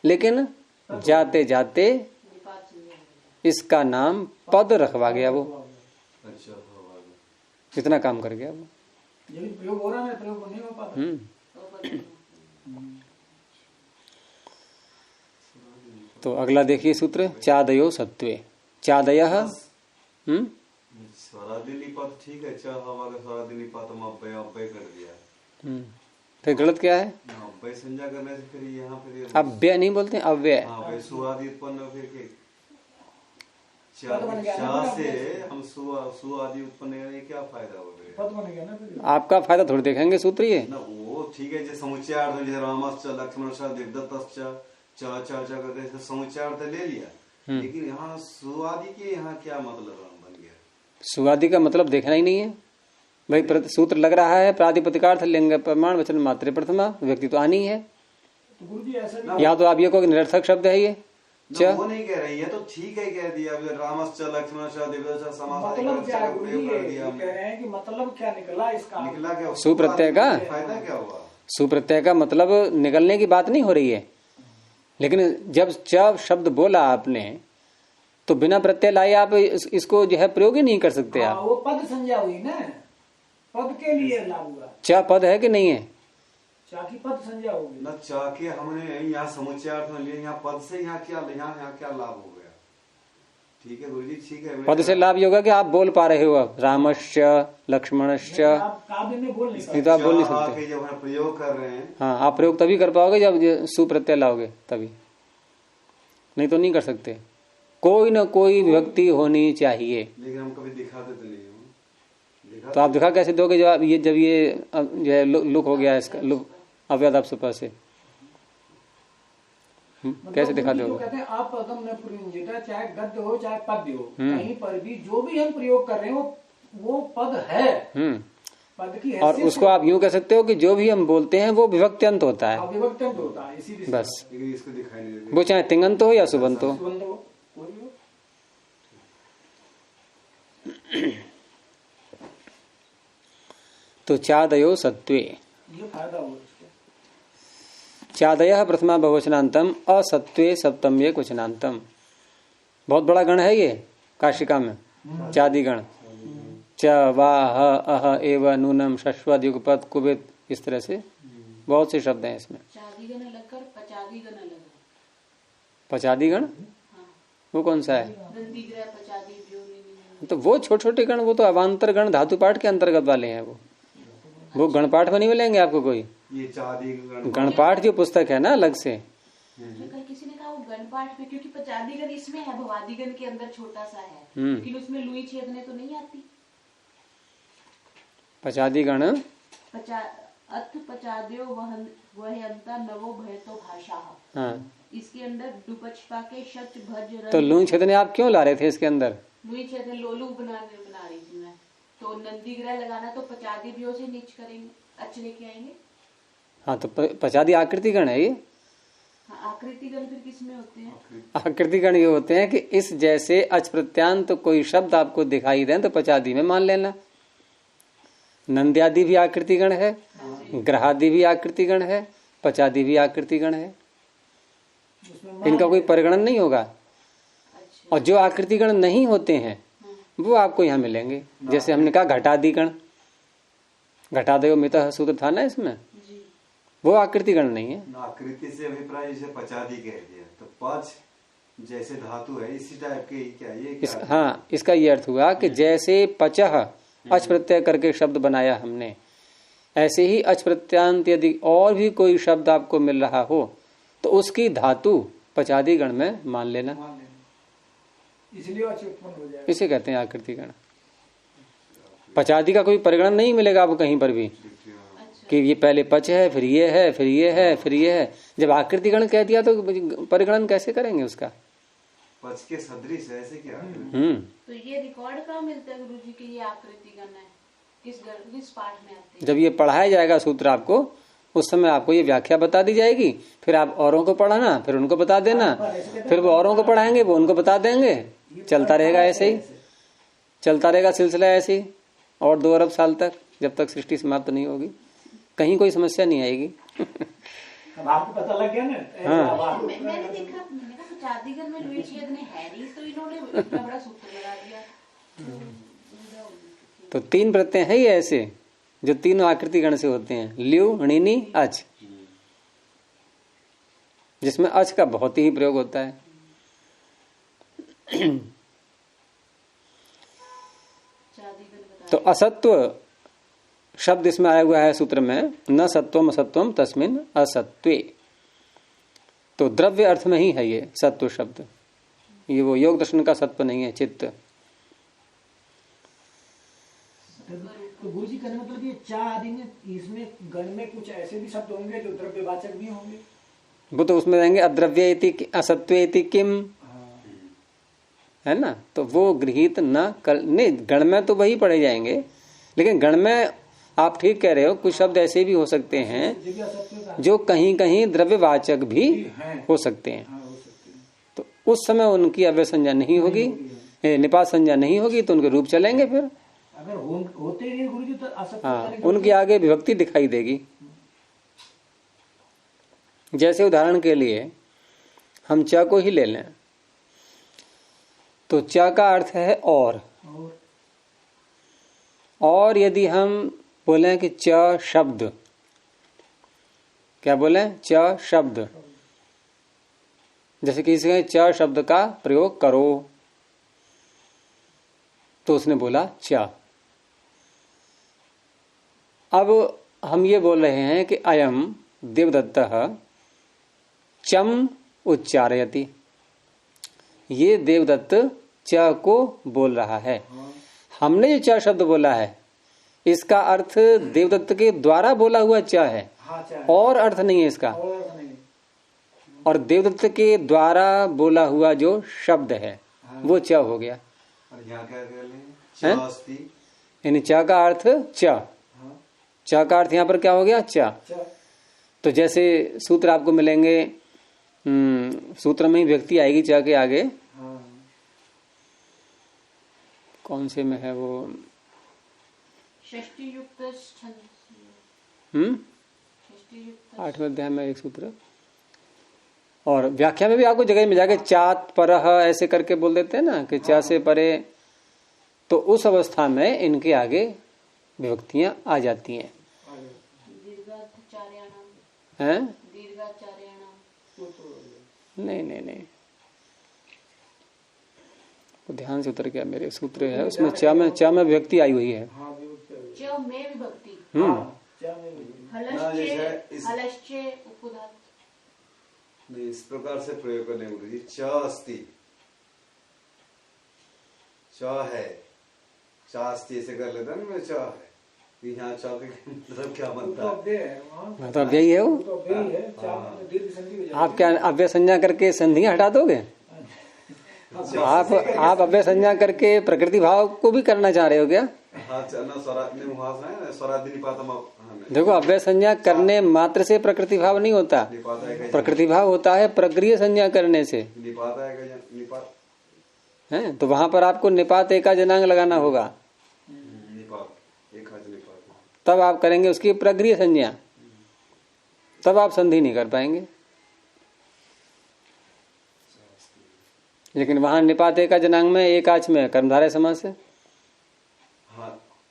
लेकिन जाते जाते इसका नाम पद रखवा गया। वो अच्छा हाँ, कितना काम कर गया वो। यही प्रयोग हो रहा है, प्रयोग नहीं हो पाता। तो अगला देखिए सूत्र, चादयो सत्वे, चादय स्वरादि निपात ठीक है, चाह हवा का स्वरादि निपात हम अव्यय कर दिया। फिर गलत क्या है? अव्यय संज्ञा करने से फिर यहाँ फिर अव्यय नहीं बोलते, अव्यय। हाँ भाई सुआदि उत्पन्न फिर के पद बन गया ना, चाह से हम सुआदि उत्पन्न करने क्या फायदा हो गया? पद बन गया ना फिर। आपका फायदा थोड़ी देखेंगे सूत्र ये। ना वो ठीक है, जैसे समुच्चय अर्थ जैसे रामश्च लक्ष्मणश्च देवदत्तश्च चा चा चा करके समुच्चय अर्थ ले लिया, लेकिन यहाँ सुआदि के यहाँ क्या मतलब बन गया? सुआदि का मतलब देखना ही नहीं है भाई। सूत्र लग रहा है प्रातिपदिकार्थ लिंग प्रमाण वचन मात्रे प्रथमा, व्यक्ति तो आनी है। तो गुरु जी ऐसा या तो आप ये कहो निरर्थक शब्द है ये। वो नहीं कह रही है तो ठीक है, कह दिया रामश्च लक्ष्मणश्च देवदत्तश्च समास मतलब क्या है गुरु जी, कर दिया कह रहे हैं कि मतलब क्या निकला इसका? निकला क्या? सुप्रत्यय का फायदा क्या हुआ? सुप्रत्यय का मतलब निकलने की बात नहीं हो रही है, लेकिन जब च शब्द बोला आपने तो बिना प्रत्यय लाए आप इसको जो है प्रयोग ही नहीं कर सकते आप। वो पद संज्ञा हुई ना, पद के लिए लागू हुआ। च पद है कि नहीं है? चाकी पद संज्ञा होगी न चाह के हमने यहाँ समुच्चय अर्थ में लिया, यहाँ पद से यहाँ क्या लाभ हो गया? ठीक है गुरुजी, ठीक है। पद से लाभ ये होगा कि आप बोल पा रहे हो अब रामश्च लक्ष्मणश्च, आप काव्य में बोल नहीं सकते। नहीं तो आप बोल नहीं सकते। जब हम प्रयोग कर रहे हैं, हाँ आप प्रयोग तभी कर पाओगे जब सुप्रत्यय लाओगे तभी, नहीं तो नहीं कर सकते। कोई न कोई विभक्ति होनी चाहिए। लेकिन हम कभी दिखाते तो नहीं हो। तो आप दिखा कैसे दोगे जब ये जो है लुक हो गया इसका, लुक अव्ययादाप सुपह से। कैसे दिखाते जो हो? कहते हैं अपदम न प्रयुंजित, चाहे गद्य हो चाहे पद्य हो, कहीं पर भी जो भी हम प्रयोग कर रहे हो वो पद है, पद की और हैसियत उसको आप यूं कह सकते हो कि जो भी हम बोलते हैं वो विभक्त्यंत होता है, अविभक्तंत होता है, इसीलिए बस। लेकिन इसको दिखाई नहीं देते। वो चाहे तिंगंत हो या सुबंत हो। सुबंध हो, कोई भी हो। तो चादयो सत्वे, ये फायदा हो उसके। चादय प्रथमा बहुवचनांतम, असत्वे सप्तम्ये क्वचनांतम। बहुत बड़ा गण है ये काशिका में, चादी गण। च वा ह अह एव नूनम शश्वत युगपत कुबित, इस तरह से बहुत से शब्द हैं इसमें। चादीगण अलग कर पचादीगण अलग है। पचादी गण वो कौन सा है? नंदीग्रह पचादी व्योमिनी। तो वो छोटे छोटे गण, वो तो अवान्तर गण धातु पाठ के अंतर्गत वाले हैं। वो गणपाठ में नहीं मिलेंगे आपको कोई। ये चादी गणपाठ जो पुस्तक है ना अलग से, कल किसी ने कहा वो गणपाठ में, क्योंकि पचादीगण इसमें है, भवादीगण के अंदर छोटा सा है, लेकिन उसमें लुई छेदने तो नहीं आती। पचादी गण अथ पचाद्यो वह अंता नवो भयतो भाषा। हाँ। इसके अंदर दुपचपा के शच भज रन। तो लूई छेदने आप क्यों ला रहे थे इसके अंदर? लुई छेदने लोलू बना रही थी मैं, तो नंदी ग्रह लगाना तो पचादी भी से नीच करेंगे, अच्छे लेके आएंगे। हाँ, तो पचादी आकृति गण है ये। हाँ, आकृति गण फिर किस में होते हैं? आकृति गण ये होते हैं कि इस जैसे अच प्रत्यांत तो कोई शब्द आपको दिखाई दे तो पचादी में मान लेना। नंद्यादि भी आकृति गण है, ग्रहादि भी आकृति गण है, पचादी भी आकृति गण है। इनका कोई परिगणन नहीं होगा। और जो आकृति गण नहीं होते हैं वो आपको यहाँ मिलेंगे। जैसे हमने कहा घटादि गण, घटादयो मितः सूत्र था ना इसमें, वो आकृति गण नहीं है। आकृति से अभिप्राय जैसे पचादी कह दिया, तो पच जैसे धातु है इसी टाइप के क्या ये क्या? हाँ, इसका ये अर्थ हुआ कि जैसे पचह अच प्रत्यय करके शब्द बनाया हमने, ऐसे ही अच प्रत्यांत यदि और भी कोई शब्द आपको मिल रहा हो तो उसकी धातु पचादी गण में मान लेना, इसलिए उत्पन्न हो जाएगा। इसे कहते हैं आकृति गण। पचादी का कोई परिगणन नहीं मिलेगा आपको कहीं पर भी कि ये पहले पच है फिर ये है फिर ये है फिर ये है। जब आकृति गण कह दिया तो परिगणन कैसे करेंगे उसका? पच के सदृश ऐसे क्या? तो ये रिकॉर्ड कहाँ मिलता है गुरुजी कि ये आकृति गण है? किस पाठ में आते हैं? जब ये पढ़ाया जाएगा सूत्र आपको, उस समय आपको ये व्याख्या बता दी जाएगी, फिर आप औरों को पढ़ाना, फिर उनको बता देना, फिर वो औरों को पढ़ाएंगे, वो उनको बता देंगे। चलता रहेगा ऐसे ही, चलता रहेगा सिलसिला ऐसे ही और 2 अरब साल तक, जब तक सृष्टि समाप्त नहीं होगी। कहीं कोई समस्या नहीं आएगी। अब आपको पता लग गया ना। हाँ। मैंने देखा पचादीगण में लुई छेदने है नहीं, तो इन्होंने इतना बड़ा सूत्र लगा दिया। तो 3 प्रत्यय है ही ऐसे जो तीनों आकृति गण से होते हैं, ल्यू णिनी अच, जिसमें अच का बहुत ही प्रयोग होता है। तो असत्व शब्द इसमें आया हुआ है सूत्र में, न सत्वम असत्वम तस्मिन असत्वे। तो द्रव्य अर्थ में ही है ये सत्व शब्द, ये वो योग दर्शन का सत्व नहीं है, चित्त। तो गुरु जी कहने मतलब ये चा आदि में इसमें गण में कुछ ऐसे भी शब्द होंगे जो द्रव्यवाचक भी होंगे। वो तो उसमें रहेंगे अद्रव्य इति असत्व इति किम, है ना। तो वो गृहित न कर नहीं, गण में तो वही पढ़े जाएंगे, लेकिन गण में आप ठीक कह रहे हो, कुछ शब्द ऐसे भी हो सकते हैं जो कहीं कहीं द्रव्यवाचक भी हो सकते हैं। तो उस समय उनकी अव्यय संज्ञा नहीं होगी, निपात संज्ञा नहीं होगी, तो उनके रूप चलेंगे। फिर अगर होते ही गुरु जी तो असत्य, हाँ, उनकी आगे विभक्ति दिखाई देगी। जैसे उदाहरण के लिए हम च को ही ले लें, तो च का अर्थ है और यदि हम बोले कि च शब्द, क्या बोले? च शब्द। जैसे किसी ने च शब्द का प्रयोग करो, तो उसने बोला च। अब हम ये बोल रहे हैं कि अयम देवदत्तः चम उच्चारयति, ये देवदत्त च को बोल रहा है। हमने जो च शब्द बोला है इसका अर्थ देवदत्त के द्वारा बोला हुआ च है, और अर्थ नहीं है इसका। और देवदत्त के द्वारा बोला हुआ जो शब्द है वो च हो गया। और यहाँ क्या कर रहे हैं? च अस्ति। यानी च का अर्थ च, च का अर्थ यहाँ पर क्या हो गया? च। तो जैसे सूत्र आपको मिलेंगे, सूत्र में ही व्यक्ति आएगी च के आगे। कौन से में है वो? षष्ठी युक्त 8वें अध्याय में एक सूत्र। और व्याख्या में भी आपको जगह मिल जाएगा, चात परह ऐसे करके बोल देते हैं ना कि चा से परे। तो उस अवस्था में इनके आगे विभक्तियां आ जाती हैं। हैं? नहीं नहीं नहीं, वो ध्यान से उतर गया। मेरे सूत्र है उसमें चा में विभक्ति आई हुई है। नहीं, इस प्रकार से प्रयोग करने गुरु जी। च अस्ति, च है, च अस्ति ऐसे कर लेता ना, मैं च है। यहाँ च के मतलब क्या बनता है? मतलब यही है वो। आप क्या अव्यय संज्ञा करके संधियां हटा दोगे? आप अव्यय संज्ञा करके प्रकृति भाव को भी करना चाह रहे हो क्या? देखो, अव्यय संज्ञा करने मात्र से प्रकृति भाव नहीं होता, प्रकृति भाव होता है प्रक्रिया संज्ञा करने से। है तो वहां पर आपको निपात एका जनांग लगाना होगा, तब आप करेंगे उसकी प्रक्रिया संज्ञा, तब आप संधि नहीं कर पाएंगे। लेकिन वहां निपात एका जनांग में एक आच में कर्मधारय समास है,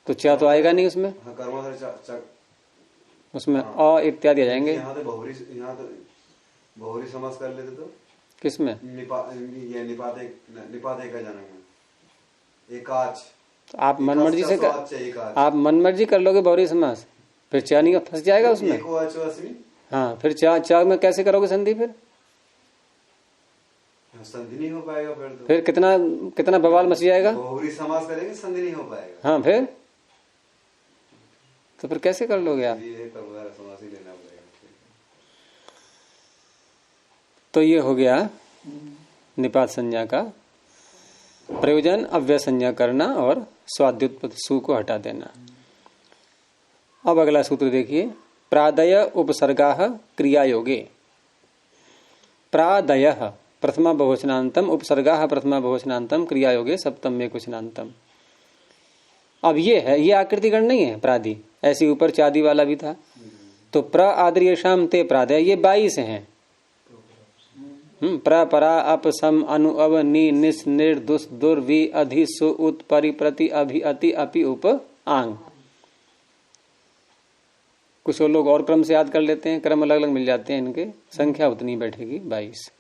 तो चा तो आएगा नहीं उसमें। उसमें अ इत्यादि आ जाएंगे। यहाँ तो बहुरी समास कर लेते तो किसमें? निपात एका जनांग में एकाच। तो आप मनमर्जी से आप मनमर्जी कर लोगे बहुरी समास, फिर चा नहीं फंस जाएगा उसमें। हाँ, फिर चा में कैसे करोगे संधि? फिर संधि नहीं हो पाएगा। फिर कितना बवाल मच जाएगा। बहुरी समास करेंगे, संधि नहीं हो पाएगा। हाँ, फिर तो फिर कैसे कर लोगे आप? समास ही लेना पड़ेगा। तो ये हो गया निपात संज्ञा का प्रयोजन, अव्यय संज्ञा करना और स्वाद्युत्पत्ति सु को हटा देना। अब अगला सूत्र देखिए, प्रादय उपसर्गाः क्रिया योगे। प्रादयः प्रथमा बहुवचनांतम, उपसर्गाः प्रथमा बहुवचनांतम, क्रिया योगे सप्तम एकवचनांतम। अब ये है, ये आकृतिगण नहीं है प्रादि, ऐसी ऊपर चादी वाला भी था। तो प्र आद्रियशाम ते प्रादय, ये 22 हैं। प्र परा अप सम अनु अव नि निस निर दुस दुर वि अधि सु उत परि प्रति अभि अति अपि उप आंग। कुछ लोग और क्रम से याद कर लेते हैं, क्रम अलग अलग मिल जाते हैं इनके, संख्या उतनी बैठेगी 22।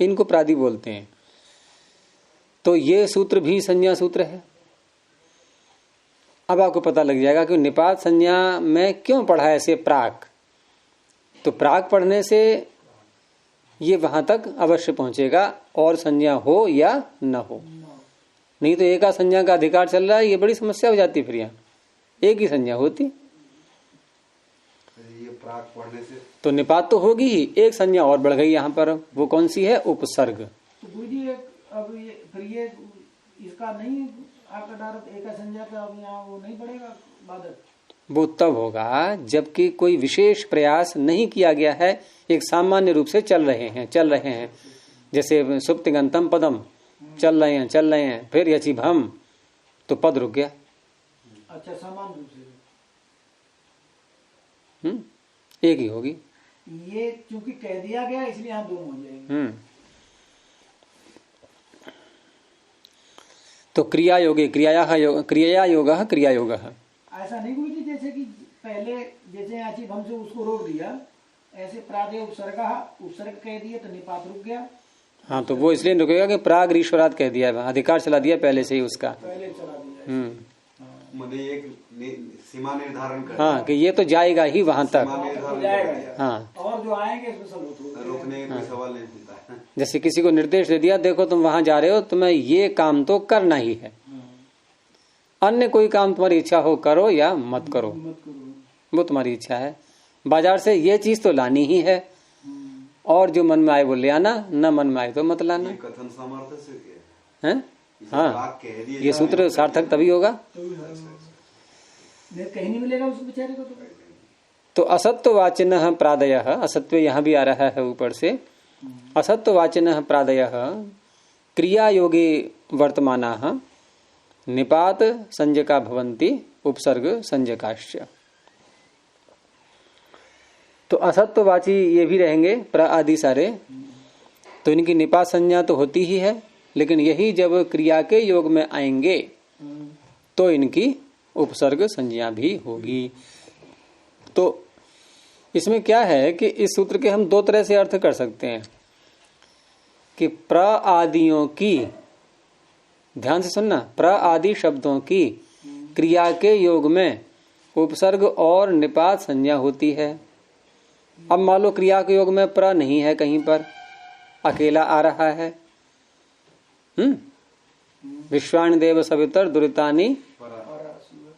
इनको प्रादि बोलते हैं। तो ये सूत्र भी संज्ञा सूत्र है। अब आपको पता लग जाएगा कि निपात संज्ञा में क्यों पढ़ा है ऐसे प्राक। तो प्राक पढ़ने से ये वहां तक अवश्य पहुंचेगा, और संज्ञा हो या न हो। नहीं तो एका संज्ञा का अधिकार चल रहा है, ये बड़ी समस्या हो जाती। फिर यहाँ एक ही संज्ञा होती, ये प्राक पढ़ने से तो निपात तो होगी ही, एक संज्ञा और बढ़ गई यहाँ पर। वो कौन सी है? उपसर्ग। तो गुरुजी अब ये फिर ये इसका नहीं आपका डायरेक्ट एका संज्ञा का अब यहाँ वो नहीं पड़ेगा बाधक? वो तब होगा जबकि कोई विशेष प्रयास नहीं किया गया है, एक सामान्य रूप से चल रहे हैं। जैसे सुप्तिगंतम पदम चल रहे हैं, फिर यची भम, तो पद रुक गया। अच्छा, सामान्य रूप से एक ही होगी। ये क्योंकि कह दिया गया इसलिए यहाँ दोनों हो जाएंगे। तो क्रिया योगे क्रिया योग ऐसा नहीं गुरुजी, जैसे कि पहले जैसे आची भम से उसको रोक दिया, ऐसे प्रादय उपसर्ग कह दिए तो निपात रुक गया। हाँ, तो वो इसलिए रुकेगा कि प्राग ईश्वरात कह दिया है, अधिकार चला दिया पहले से ही उसका, पहले चला दिया। एक सीमा निर्धारण कर, हाँ, कि ये तो जाएगा ही वहां तक। हाँ, और जो आएंगे इसमें सब रोकने का कोई सवाल नहीं होता। जैसे किसी को निर्देश दे दिया, देखो तुम वहां जा रहे हो, तुम्हें ये काम तो करना ही है, अन्य कोई काम तुम्हारी इच्छा हो करो या मत करो, वो तुम्हारी इच्छा है। बाजार से ये चीज तो लानी ही है, और जो मन में आए वो ले आना, न मन में आए तो मत लाना। ये कथन सामर्थ्य से क्या है? हाँ, ये सूत्र सार्थक तभी होगा। कहीं नहीं मिलेगा उस बेचारे को तो असत्ववाचिनः प्रादयः, असत्व यहाँ भी आ रहा है ऊपर से, असत्ववाचिनः प्रादयः क्रिया योगे वर्तमानाः निपात संज्ञका भवन्ति उपसर्ग संज्ञकाश्च। तो असत्ववाची ये भी रहेंगे प्र आदि सारे, तो इनकी निपात संज्ञा तो होती ही है, लेकिन यही जब क्रिया के योग में आएंगे तो इनकी उपसर्ग संज्ञा भी होगी। तो इसमें क्या है कि इस सूत्र के हम दो तरह से अर्थ कर सकते हैं कि प्र आदियों की, ध्यान से सुनना, प्र आदि शब्दों की क्रिया के योग में उपसर्ग और निपात संज्ञा होती है। अब मान लो क्रिया के योग में प्र नहीं है, कहीं पर अकेला आ रहा है। विश्वानि देव सवितर दुरितानि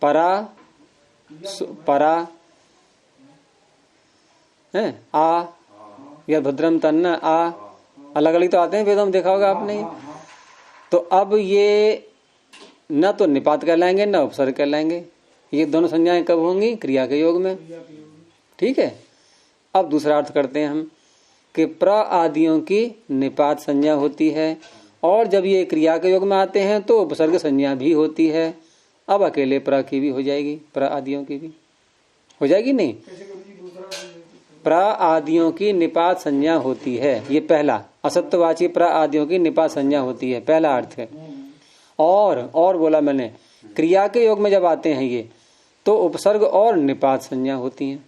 परा परा है आ, या भद्रम तन्न आ, अलग अलग तो आते हैं वेदों में, देखा होगा आपने। तो अब ये न तो निपात कहलाएंगे न उपसर्ग कहलाएंगे। ये दोनों संज्ञाएं कब होंगी? क्रिया के योग में। ठीक है। अब दूसरा अर्थ करते हैं हम कि प्र आदियों की निपात संज्ञा होती है, और जब ये क्रिया के योग में आते हैं तो उपसर्ग संज्ञा भी होती है। अब अकेले प्र की भी हो जाएगी, प्र आदियों की भी हो जाएगी। नहीं, प्र आदियों की निपात संज्ञा होती है, ये पहला। असत्ववाची प्र आदियों की निपात संज्ञा होती है, पहला अर्थ है। और बोला मैंने, क्रिया के योग में जब आते हैं ये तो उपसर्ग और निपात संज्ञा होती हैं।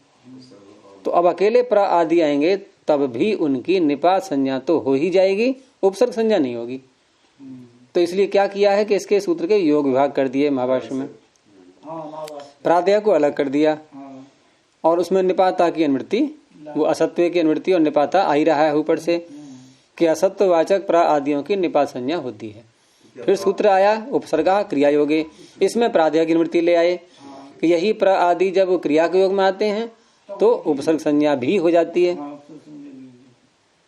तो अब अकेले प्र आदि आएंगे तब भी उनकी निपात संज्ञा तो हो ही जाएगी, उपसर्ग संज्ञा नहीं होगी। तो इसलिए क्या किया है कि इसके सूत्र के योग विभाग कर दिए महाभाष्य में, प्रादय को अलग कर दिया, और उसमें निपाता की अनुवृत्ति, वो असत्व की अनुवृत्ति और निपाता आ ही रहा है ऊपर से कि असत्ववाचक प्र आदियों की निपात संज्ञा होती है। फिर सूत्र आया उपसर्गा क्रिया योगे, इसमें प्रादय की अनुवृत्ति ले आए कि यही प्र आदि जब क्रिया के योग में आते हैं तो उपसर्ग संज्ञा भी हो जाती है।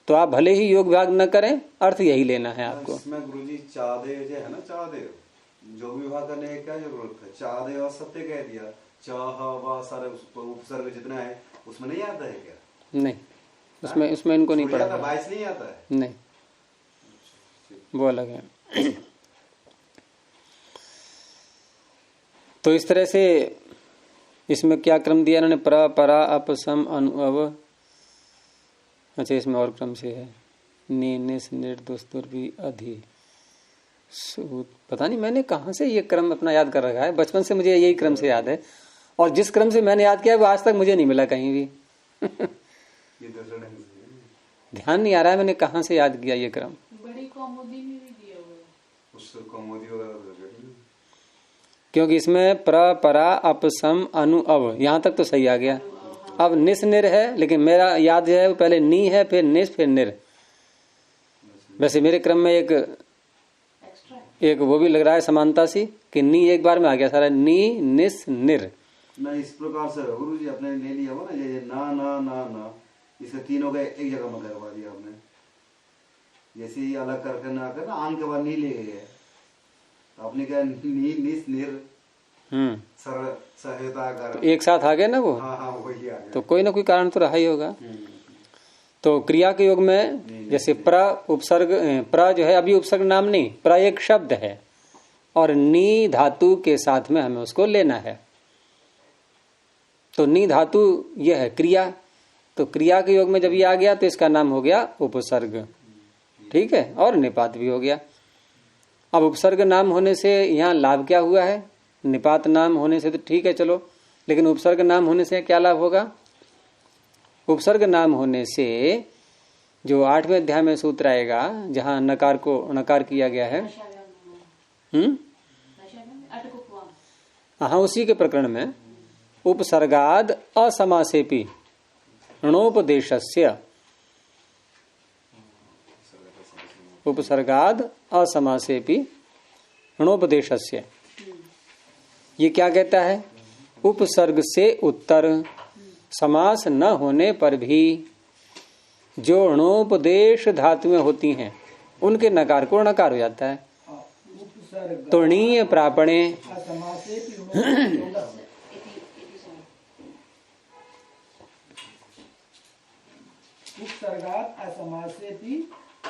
तो आप भले ही योग विभाग न करें, अर्थ यही लेना है आपको। इसमें गुरुजी चादेव जो है ना, चादेव जो विभाग करने की क्या जरूरत है? चादेव और सत्य कह दिया, चाह सारे उपसर्ग जितना है उसमें नहीं आता है क्या? नहीं, उसमें इनको नहीं पढ़ा, 22 नहीं आता है। नहीं, वो अलग है। तो इस तरह से इसमें क्या क्रम दिया इन्होंने? प्र परा अप सम अनु अव। अच्छा, इसमें और क्रम से है नि निस निर दोस्तुर भी अधि सूत। पता नहीं मैंने कहाँ से ये क्रम अपना याद कर रखा है, बचपन से मुझे यही क्रम से याद है, और जिस क्रम से मैंने याद किया वो आज तक मुझे नहीं मिला कहीं भी। ध्यान नहीं आ रहा है मैंने कहाँ से याद किया ये क्रम। बड़ी कौमुदी में भी दिया हुआ है, उससे कौमुदी वगैरह, क्योंकि इसमें प्र परा अप सम अनु अव, यहाँ तक तो सही आ गया। अब निस निर है, लेकिन मेरा याद है वो पहले नी है, फिर निस, फिर निर। वैसे मेरे क्रम में एक वो भी लग रहा है समानता सी कि नी एक बार में आ गया सारा, नी निस निर। ना इस प्रकार से गुरु जी अपने ले लिया हो ना, ये ना ना ना ना, इसके तीनों का एक जगह में करवा दिया आपने। जैसे ही अलग करके ना कर ना, आन के बाद नी ले गए, आपने क्या नी निस निर सहायता कर, तो एक साथ आ गया ना वो। हाँ, वही आ गया। तो कोई ना कोई कारण तो रहा ही होगा। तो क्रिया के योग में जैसे प्र उपसर्ग, प्र जो है अभी उपसर्ग नाम नहीं, प्र एक शब्द है और नी धातु के साथ में हमें उसको लेना है। तो नी धातु ये है क्रिया, तो क्रिया के योग में जब ये आ गया तो इसका नाम हो गया उपसर्ग। ठीक है, और निपात भी हो गया। अब उपसर्ग नाम होने से यहाँ लाभ क्या हुआ है? निपात नाम होने से तो ठीक है चलो, लेकिन उपसर्ग नाम होने से क्या लाभ होगा? उपसर्ग नाम होने से जो 8वें अध्याय में सूत्र आएगा जहाँ नकार को नकार किया गया है, हाँ, उसी के प्रकरण में उपसर्गाद असमासेपि ऋणोपदेशस्य, उपसर्गाद असमासेपि ऋणोपदेशस्य, ये क्या कहता है? उपसर्ग से उत्तर समास न होने पर भी जो अणोपदेश धातुएं होती हैं उनके नकार को णकार हो जाता है। उपसर्ग तो णीय प्रापणे असमासेपि उपसर्गात असमासेपि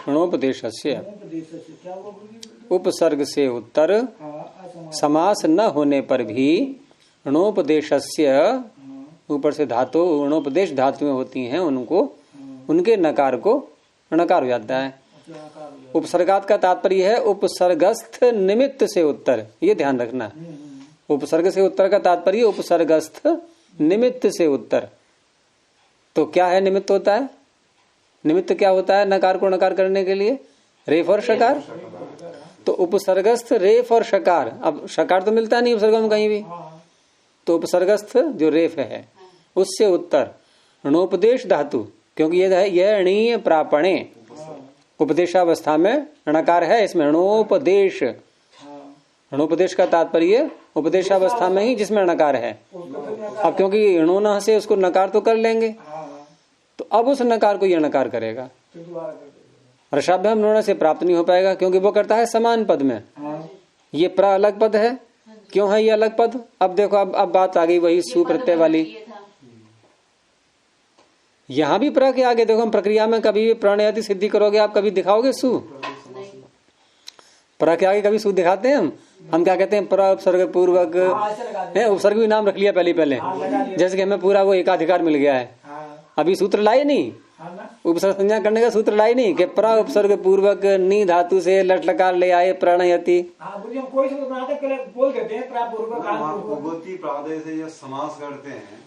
अणोपदेशस्य उपदेशस्य क्या वो बोली? उपसर्ग से उत्तर असमास समास न होने पर भी अणोपदेशस्य ऊपर से धातु अणोपदेश धातुएं होती हैं उनको उनके नकार को णकार हो जाता है। उपसर्गात का तात्पर्य है उपसर्गस्थ निमित्त से उत्तर, ये ध्यान रखना। उपसर्ग से उत्तर का तात्पर्य उपसर्गस्थ निमित्त से उत्तर। तो क्या है निमित्त होता है? निमित्त क्या होता है नकार को णकार करने के लिए? रेफ और शकार। तो उपसर्गस्थ रेफ और शकार, अब शकार तो मिलता नहीं उपसर्ग में कहीं भी, तो उपसर्गस्थ जो रेफ है उससे उत्तर णोपदेश धातु, क्योंकि यह णीय प्रापणे उपदेशावस्था में णकार है, इसमें णोपदेश। णोपदेश का तात्पर्य उपदेशावस्था में ही जिसमें णकार है। अब क्योंकि णोना से उसको नकार तो कर लेंगे, तो अब उस नकार को यह नकार करेगा। रसाभ्याम णोना से प्राप्त नहीं हो पाएगा क्योंकि वो करता है समान पद में। ये प्र अलग पद है, क्यों है ये अलग पद? अब देखो अब बात आ गई वही सुप्रत्यय वाली। यहां भी प्र के आगे देखो, हम प्रक्रिया में कभी भी प्रणयति सिद्धि करोगे आप कभी दिखाओगे सु? प्र के आगे कभी सु दिखाते हैं हम क्या कहते हैं? प्र उपसर्ग पूर्वक उपसर्ग भी नाम रख लिया पहले जैसे कि हमें पूरा वो एकाधिकार मिल गया है। अभी सूत्र लाए नहीं, उपसर्ग संज्ञा करने का सूत्र लाए नहीं कि प्र उपसर्ग पूर्वक नी धातु से लट लकार ले आए प्रणयति। कोई सूत्र बनाते पहले बोल देते हैं कुगोती प्रादेय से जब समास करते हैं,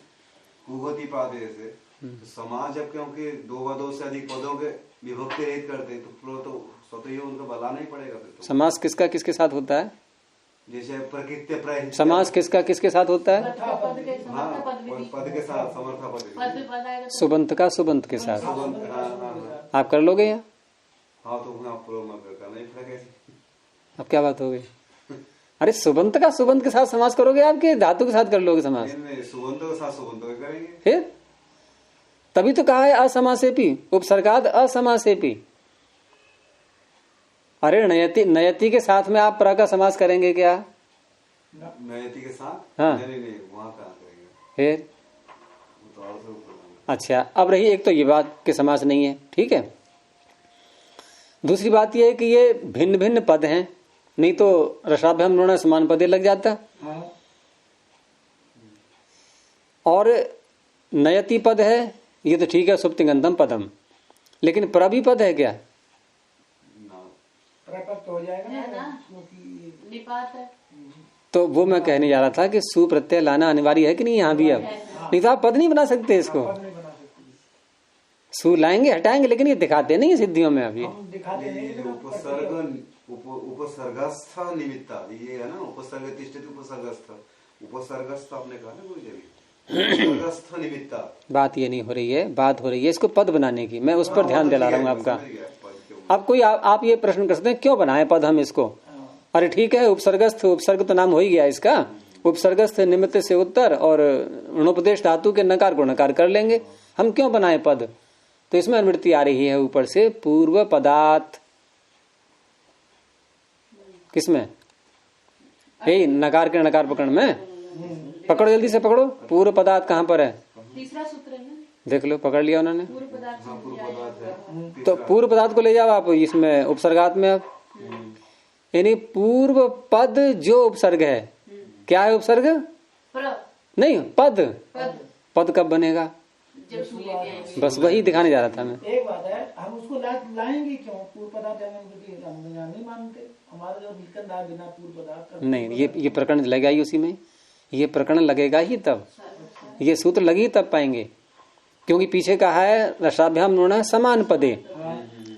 कुगोती प्रादेय से तो समाज जब क्योंकि दो व दो से अधिक पदों के विभक्ति रहित करते हैं तो स्वतः उनको बनाना ही पड़ेगा फिर तो। समास किसका किसके साथ होता है? जैसे प्रकृत्य प्रहित समास किसका किसके साथ होता है? पद के साथ समर्था पद सुबंत का सुबंत के साथ। आप कर लोगे यहाँ? हाँ तो करना ही पड़ेगा। अब क्या बात हो गई? अरे सुबंत का सुबंत के साथ समास करोगे आपके धातु के साथ कर लोगे समास? सुबंत के साथ सुबंत करेंगे। फिर तभी तो कहा है असमासेपी, उपसर्गाद असमासेपी। अरे नयति नयति के साथ में आप प्र का समास करेंगे क्या? नयति के साथ? हाँ नहीं वहां कहाँ करेंगे फिर? अच्छा अब रही एक तो ये बात कि समास नहीं है, ठीक है। दूसरी बात यह है कि ये भिन्न भिन्न पद हैं, नहीं तो रसाभ्याम णोना समान पदे लग जाता। और नयति पद है ये तो ठीक है, सुप्तिगंधम पदम, लेकिन प्रभी पद है क्या? हो जाएगा ना, निपात है। तो वो मैं कहने जा रहा था कि सु प्रत्यय लाना अनिवार्य है कि नहीं यहाँ भी? अब नहीं तो आप पद नहीं बना सकते इसको। सु लाएंगे हटाएंगे, लेकिन ये दिखाते नहीं सिद्धियों में अभी। उपसर्गस्थ निमित्ता ये है ना, उपसर्ग तिष्ठति उपसर्गस्थ, उपसर्गस्थ आपने कहा ना कोई जगह उपसर्गस्थ निमित्ता। बात ये नहीं हो रही है, बात हो रही है इसको पद बनाने की। मैं उस पर ध्यान दिला रहा हूँ आपका। अब कोई आप ये प्रश्न कर सकते हैं क्यों बनाए पद हम इसको? अरे ठीक है, उपसर्गस्थ, उपसर्ग तो नाम हो ही गया इसका। उपसर्गस्थ निमित्त से उत्तर और णोपदेश धातु के नकार को नकार कर लेंगे, हम क्यों बनाए पद? तो इसमें अनुवृत्ति आ रही है ऊपर से पूर्व पदार्थ। किसमें? यही नकार के नकार पकड़ में। पकड़ो जल्दी से पकड़ो, पूर्व पदार्थ कहाँ पर है? तीसरा सूत्र है ना, देख लो, पकड़ लिया उन्होंने। पूर्व पदार्थ तो पूर्व पदार्थ को ले जाओ आप इसमें उपसर्गात में। अब यानी पूर्व पद जो उपसर्ग है, क्या है उपसर्ग? नहीं, पद। पद कब बनेगा? जब सु लेके आएंगे। बस वही दिखाने जा रहा था मैं। एक बात है, हम उसको लाएंगे क्यों? पूर्व पदार्थ नहीं मानते हमारा जो बिना पूर्व पदार्थ नहीं, ये प्रकरण लगेगा ही उसी में। ये प्रकरण लगेगा ही तब, ये सूत्र लगी तब पाएंगे, क्योंकि पीछे कहा है रसाभ्याम णोना समान पदे।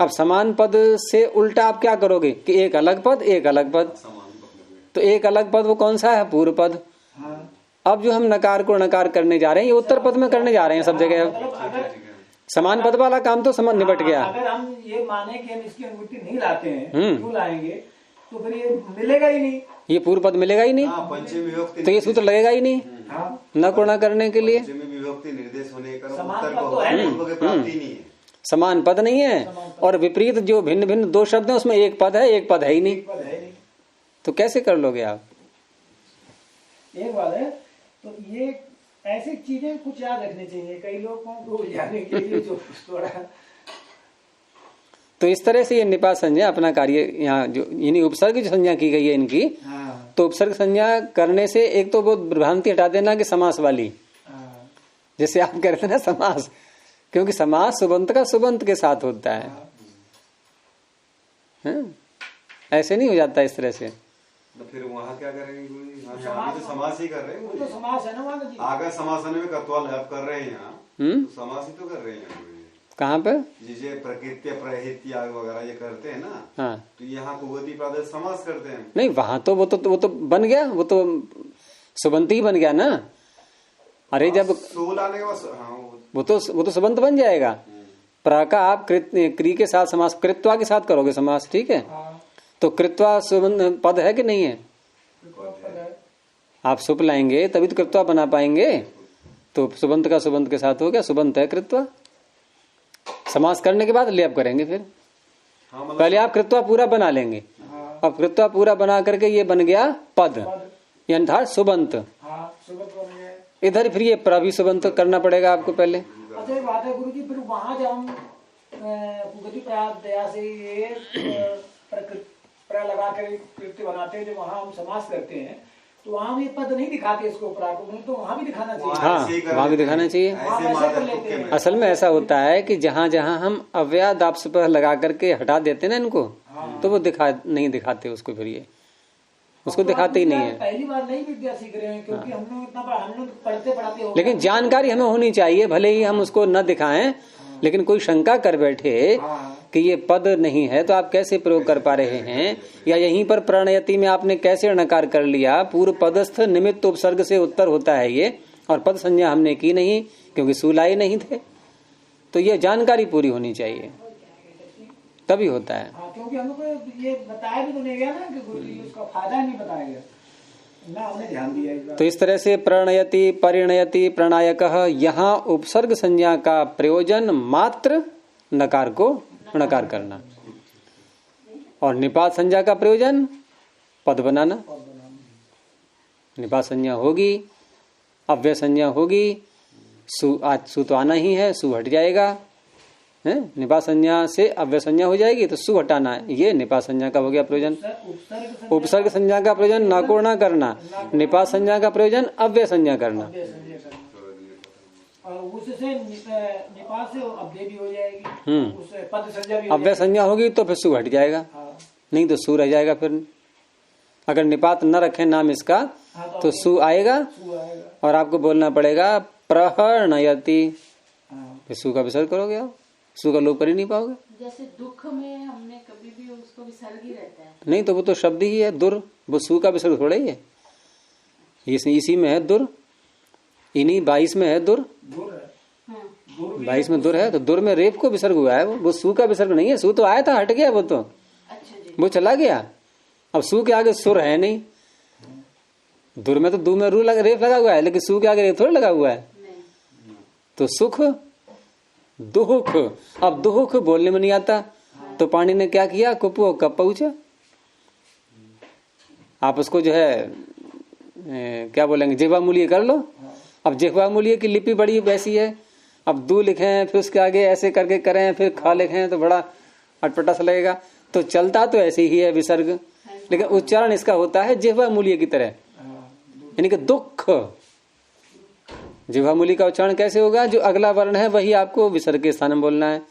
अब समान पद से उल्टा आप क्या करोगे कि एक अलग पद एक अलग पद। तो एक अलग पद वो कौन सा है? पूर्व पद। अब जो हम नकार को नकार करने जा रहे हैं ये उत्तर पद में करने जा रहे हैं सब जगह। समान पद वाला काम तो समान निपट गया। अगर हम ये माने कि हम इसकी अनुमति नहीं लाते हैं, क्यों लाएंगे? तो फिर ये मिलेगा ही नहीं, ये पूर्व पद मिलेगा ही नहीं। पंचमी विभक्ति तो ये सूत्र लगेगा ही नहीं न को न करने के लिए। पंचमी विभक्ति निर्देश होने का समान पद तो है नहीं। प्राप्ति नहीं है। समान पद नहीं है, और विपरीत जो भिन्न भिन्न दो शब्द हैं उसमें एक पद है, एक पद है ही नहीं, पद है नहीं। तो कैसे कर लोगे आप? एक बात है, तो ये ऐसी चीजें कुछ याद रखनी चाहिए कई लोगों को उलझाने के लिए, जो थोड़ा। तो इस तरह से ये निपात संज्ञा अपना कार्य यहाँ जो यानी उपसर्ग जो संज्ञा की गई है इनकी, हाँ, तो उपसर्ग संज्ञा करने से एक तो वो भ्रांति हटा देना कि समास वाली, हाँ, जैसे आप कह रहे थे ना समास, क्योंकि समास सुबंत का सुबंत के साथ होता है, हैं? ऐसे नहीं हो जाता इस तरह से। तो फिर वहाँ क्या करेंगे गुरु जी? यहाँ तो समास ही कर रहे हैं वो गुरु तो जी। समास है ना वहाँ जी। आगे समास में कत्वाल है, आप कर रहे हैं यहाँ, तो समास ही तो कर रहे हैं गुरु जी। कहाँ पे? जिसे प्रकृत्य प्रहित्य वगैरह ये करते हैं ना, हाँ, तो यहाँ कुगति प्रादेश समास करते हैं। नहीं वहां तो वो तो बन गया, वो तो सुबंत ही बन गया ना। अरे जब सूल आने के बाद हाँ वो तो सुबंत बन जाएगा। प्रा का आप क्री के साथ समास कृत्वा के साथ करोगे समास, ठीक है, हाँ, तो कृत्वा सुबंत पद है कि नहीं है? पद है। आप सुप लाएंगे तभी तो कृत्वा बना पाएंगे, तो सुबंत का सुबंत के साथ हो गया, सुबंत है कृत्वा। समास करने के बाद लेप करेंगे, फिर हाँ, मतलब पहले आप कृत्वा पूरा बना लेंगे, हाँ, अब कृत्वा पूरा बना करके ये बन गया पद, पद, यानी था सुबंत। हाँ, सुबह बन गए। इधर फिर ये प्रा भी सुबंत करना पड़ेगा आपको पहले। अच्छा एक बात है गुरु जी, फिर वहाँ जब हम कुगति प्राप्त दया से ये प्र लगा कर कृत्य बनाते हैं, जब वहाँ हम समास करते हैं तो वहाँ भी पद नहीं दिखाते इसको प्रा को, तो वहाँ भी दिखाना चाहिए। हाँ, ऐसे ही कर वहां भी लेते दिखाना हैं। चाहिए। ऐसे हाँ, वैसे मादर कर लेते तुक्के हैं। में। असल में ऐसा होता है कि जहां जहां हम अव्याद आपस पर लगा करके हटा देते हैं ना इनको, तो वो नहीं दिखाते उसको, फिर ये उसको दिखाते ही नहीं है। पहली बार नहीं विद्या सीख रहे हैं, क्योंकि हम लोग इतना हम लोग पढ़ते पढ़ाते हो, लेकिन जानकारी हमें होनी चाहिए, भले ही हम उसको न दिखाएं, लेकिन कोई शंका कर बैठे हाँ, कि ये पद नहीं है तो आप कैसे प्रयोग कर पा रहे हैं, या यहीं पर प्रणयति में आपने कैसे नकार कर लिया, पूर्व पदस्थ निमित्त उपसर्ग से उत्तर होता है ये, और पद संज्ञा हमने की नहीं क्योंकि सुलाए नहीं थे, तो ये जानकारी पूरी होनी चाहिए, तभी होता है। हाँ, क्योंकि हम लोग को ये बताया भी तो नहीं गया ना कि गुरु जी उसका फायदा नहीं बताया गया ना, हमने ध्यान दिया इस बार। तो इस तरह से प्रणयति परिणयति प्रणायक, यहाँ उपसर्ग संज्ञा का प्रयोजन मात्र नकार को णकार करना, और निपात संज्ञा का प्रयोजन पद बनाना। निपात संज्ञा होगी, अव्यय संज्ञा होगी, आज सु तो आना ही है, सु हट जाएगा, है निपात संज्ञा से अव्यय संज्ञा हो जाएगी, तो सु हटाना है, ये निपात संज्ञा का हो गया प्रयोजन। उपसर्ग संज्ञा का प्रयोजन नाकोड़ना करना, निपात संज्ञा का प्रयोजन अव्यय संज्ञा करना। और उससे निपात से अव्यय भी हो जाएगी, उससे पद संज्ञा भी हो अव्यय संज्ञा होगी तो फिर सु हट जाएगा, हाँ, नहीं तो सु रह जाएगा। फिर अगर निपात न रखे नाम इसका हाँ, तो सु आएगा, सु आएगा। और आपको बोलना पड़ेगा प्रहणयति, हाँ, फिर सु का विसर्ग करोगे आप, सु का लोप कर ही नहीं पाओगे। जैसे दुख में हमने कभी भी उसको विसर्ग ही रहता है, नहीं तो वो तो शब्द ही है दुर, वो सु का विसर्ग थोड़ा ही है, इसी में है दुर, इन्हीं 22 में है दुर, दूर है, हाँ, दूर भी 22 में दुर है, तो दुर में रेप को विसर्ग हुआ है, वो सु का विसर्ग नहीं है, सु तो आया था हट गया, वो तो अच्छा जी, वो चला गया, अब सु के आगे सुर है नहीं। दुर में तो दू में रू रेप लगा हुआ है, लेकिन सु के आगे रेप थोड़ा लगा हुआ है, नहीं, तो सुख दुख, अब दुख बोलने में नहीं आता, तो पानी ने क्या किया, कुपो कब पहुंचा, आप उसको जो है क्या बोलेंगे, जिह्वा मूल्य कर लो। अब जिह्वा मूल्य की लिपि बड़ी वैसी है, अब दू लिखें फिर उसके आगे ऐसे करके करें, फिर खा लिखें तो बड़ा अटपटा सा लगेगा, तो चलता तो ऐसे ही है विसर्ग, लेकिन उच्चारण इसका होता है जिह्वा मूल्य की तरह, यानी कि दुख। जिह्वा मूल्य का उच्चारण कैसे होगा, जो अगला वर्ण है वही आपको विसर्ग के स्थान में बोलना है।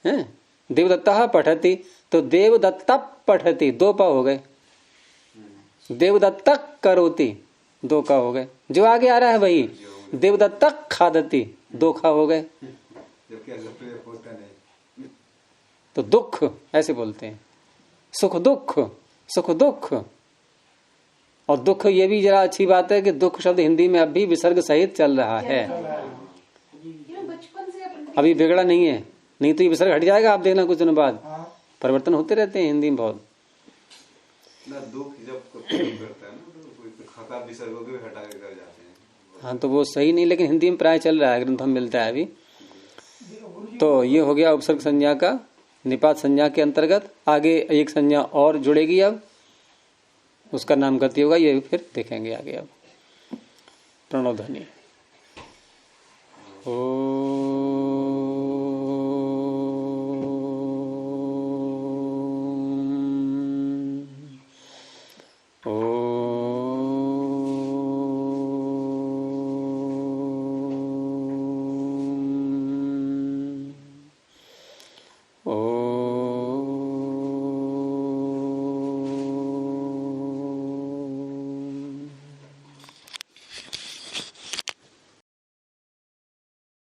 हैं? देवदत्ता पठती, तो देवदत्ता पठती, दो पा हो गए, देवदत्ता करोति, दो का हो गए, जो आगे आ रहा है वही देवदत्ता खादती, दो खा हो गए, तो दुख ऐसे बोलते हैं, सुख दुख, सुख दुख। और दुख ये भी जरा अच्छी बात है कि दुख शब्द हिंदी में अभी विसर्ग सहित चल रहा है, ये बचपन से अपन अभी बिगड़ा नहीं है, नहीं तो ये विसर्ग हट जाएगा, आप देखना कुछ दिनों बाद हाँ, परिवर्तन होते रहते हैं हिंदी में बहुत। ना दुख जब करता है ना, तो कोई खका विसर्ग को भी हटा के कर जाते हैं। हाँ तो वो सही नहीं, लेकिन हिंदी में प्राय चल रहा है, ग्रंथों में मिलता है अभी। तो ये हो गया उपसर्ग संज्ञा का निपात संज्ञा के अंतर्गत। आगे एक संज्ञा और जुड़ेगी, अब उसका नाम गति होगा, ये फिर देखेंगे आगे। अब प्रणव ध्वनि। ओ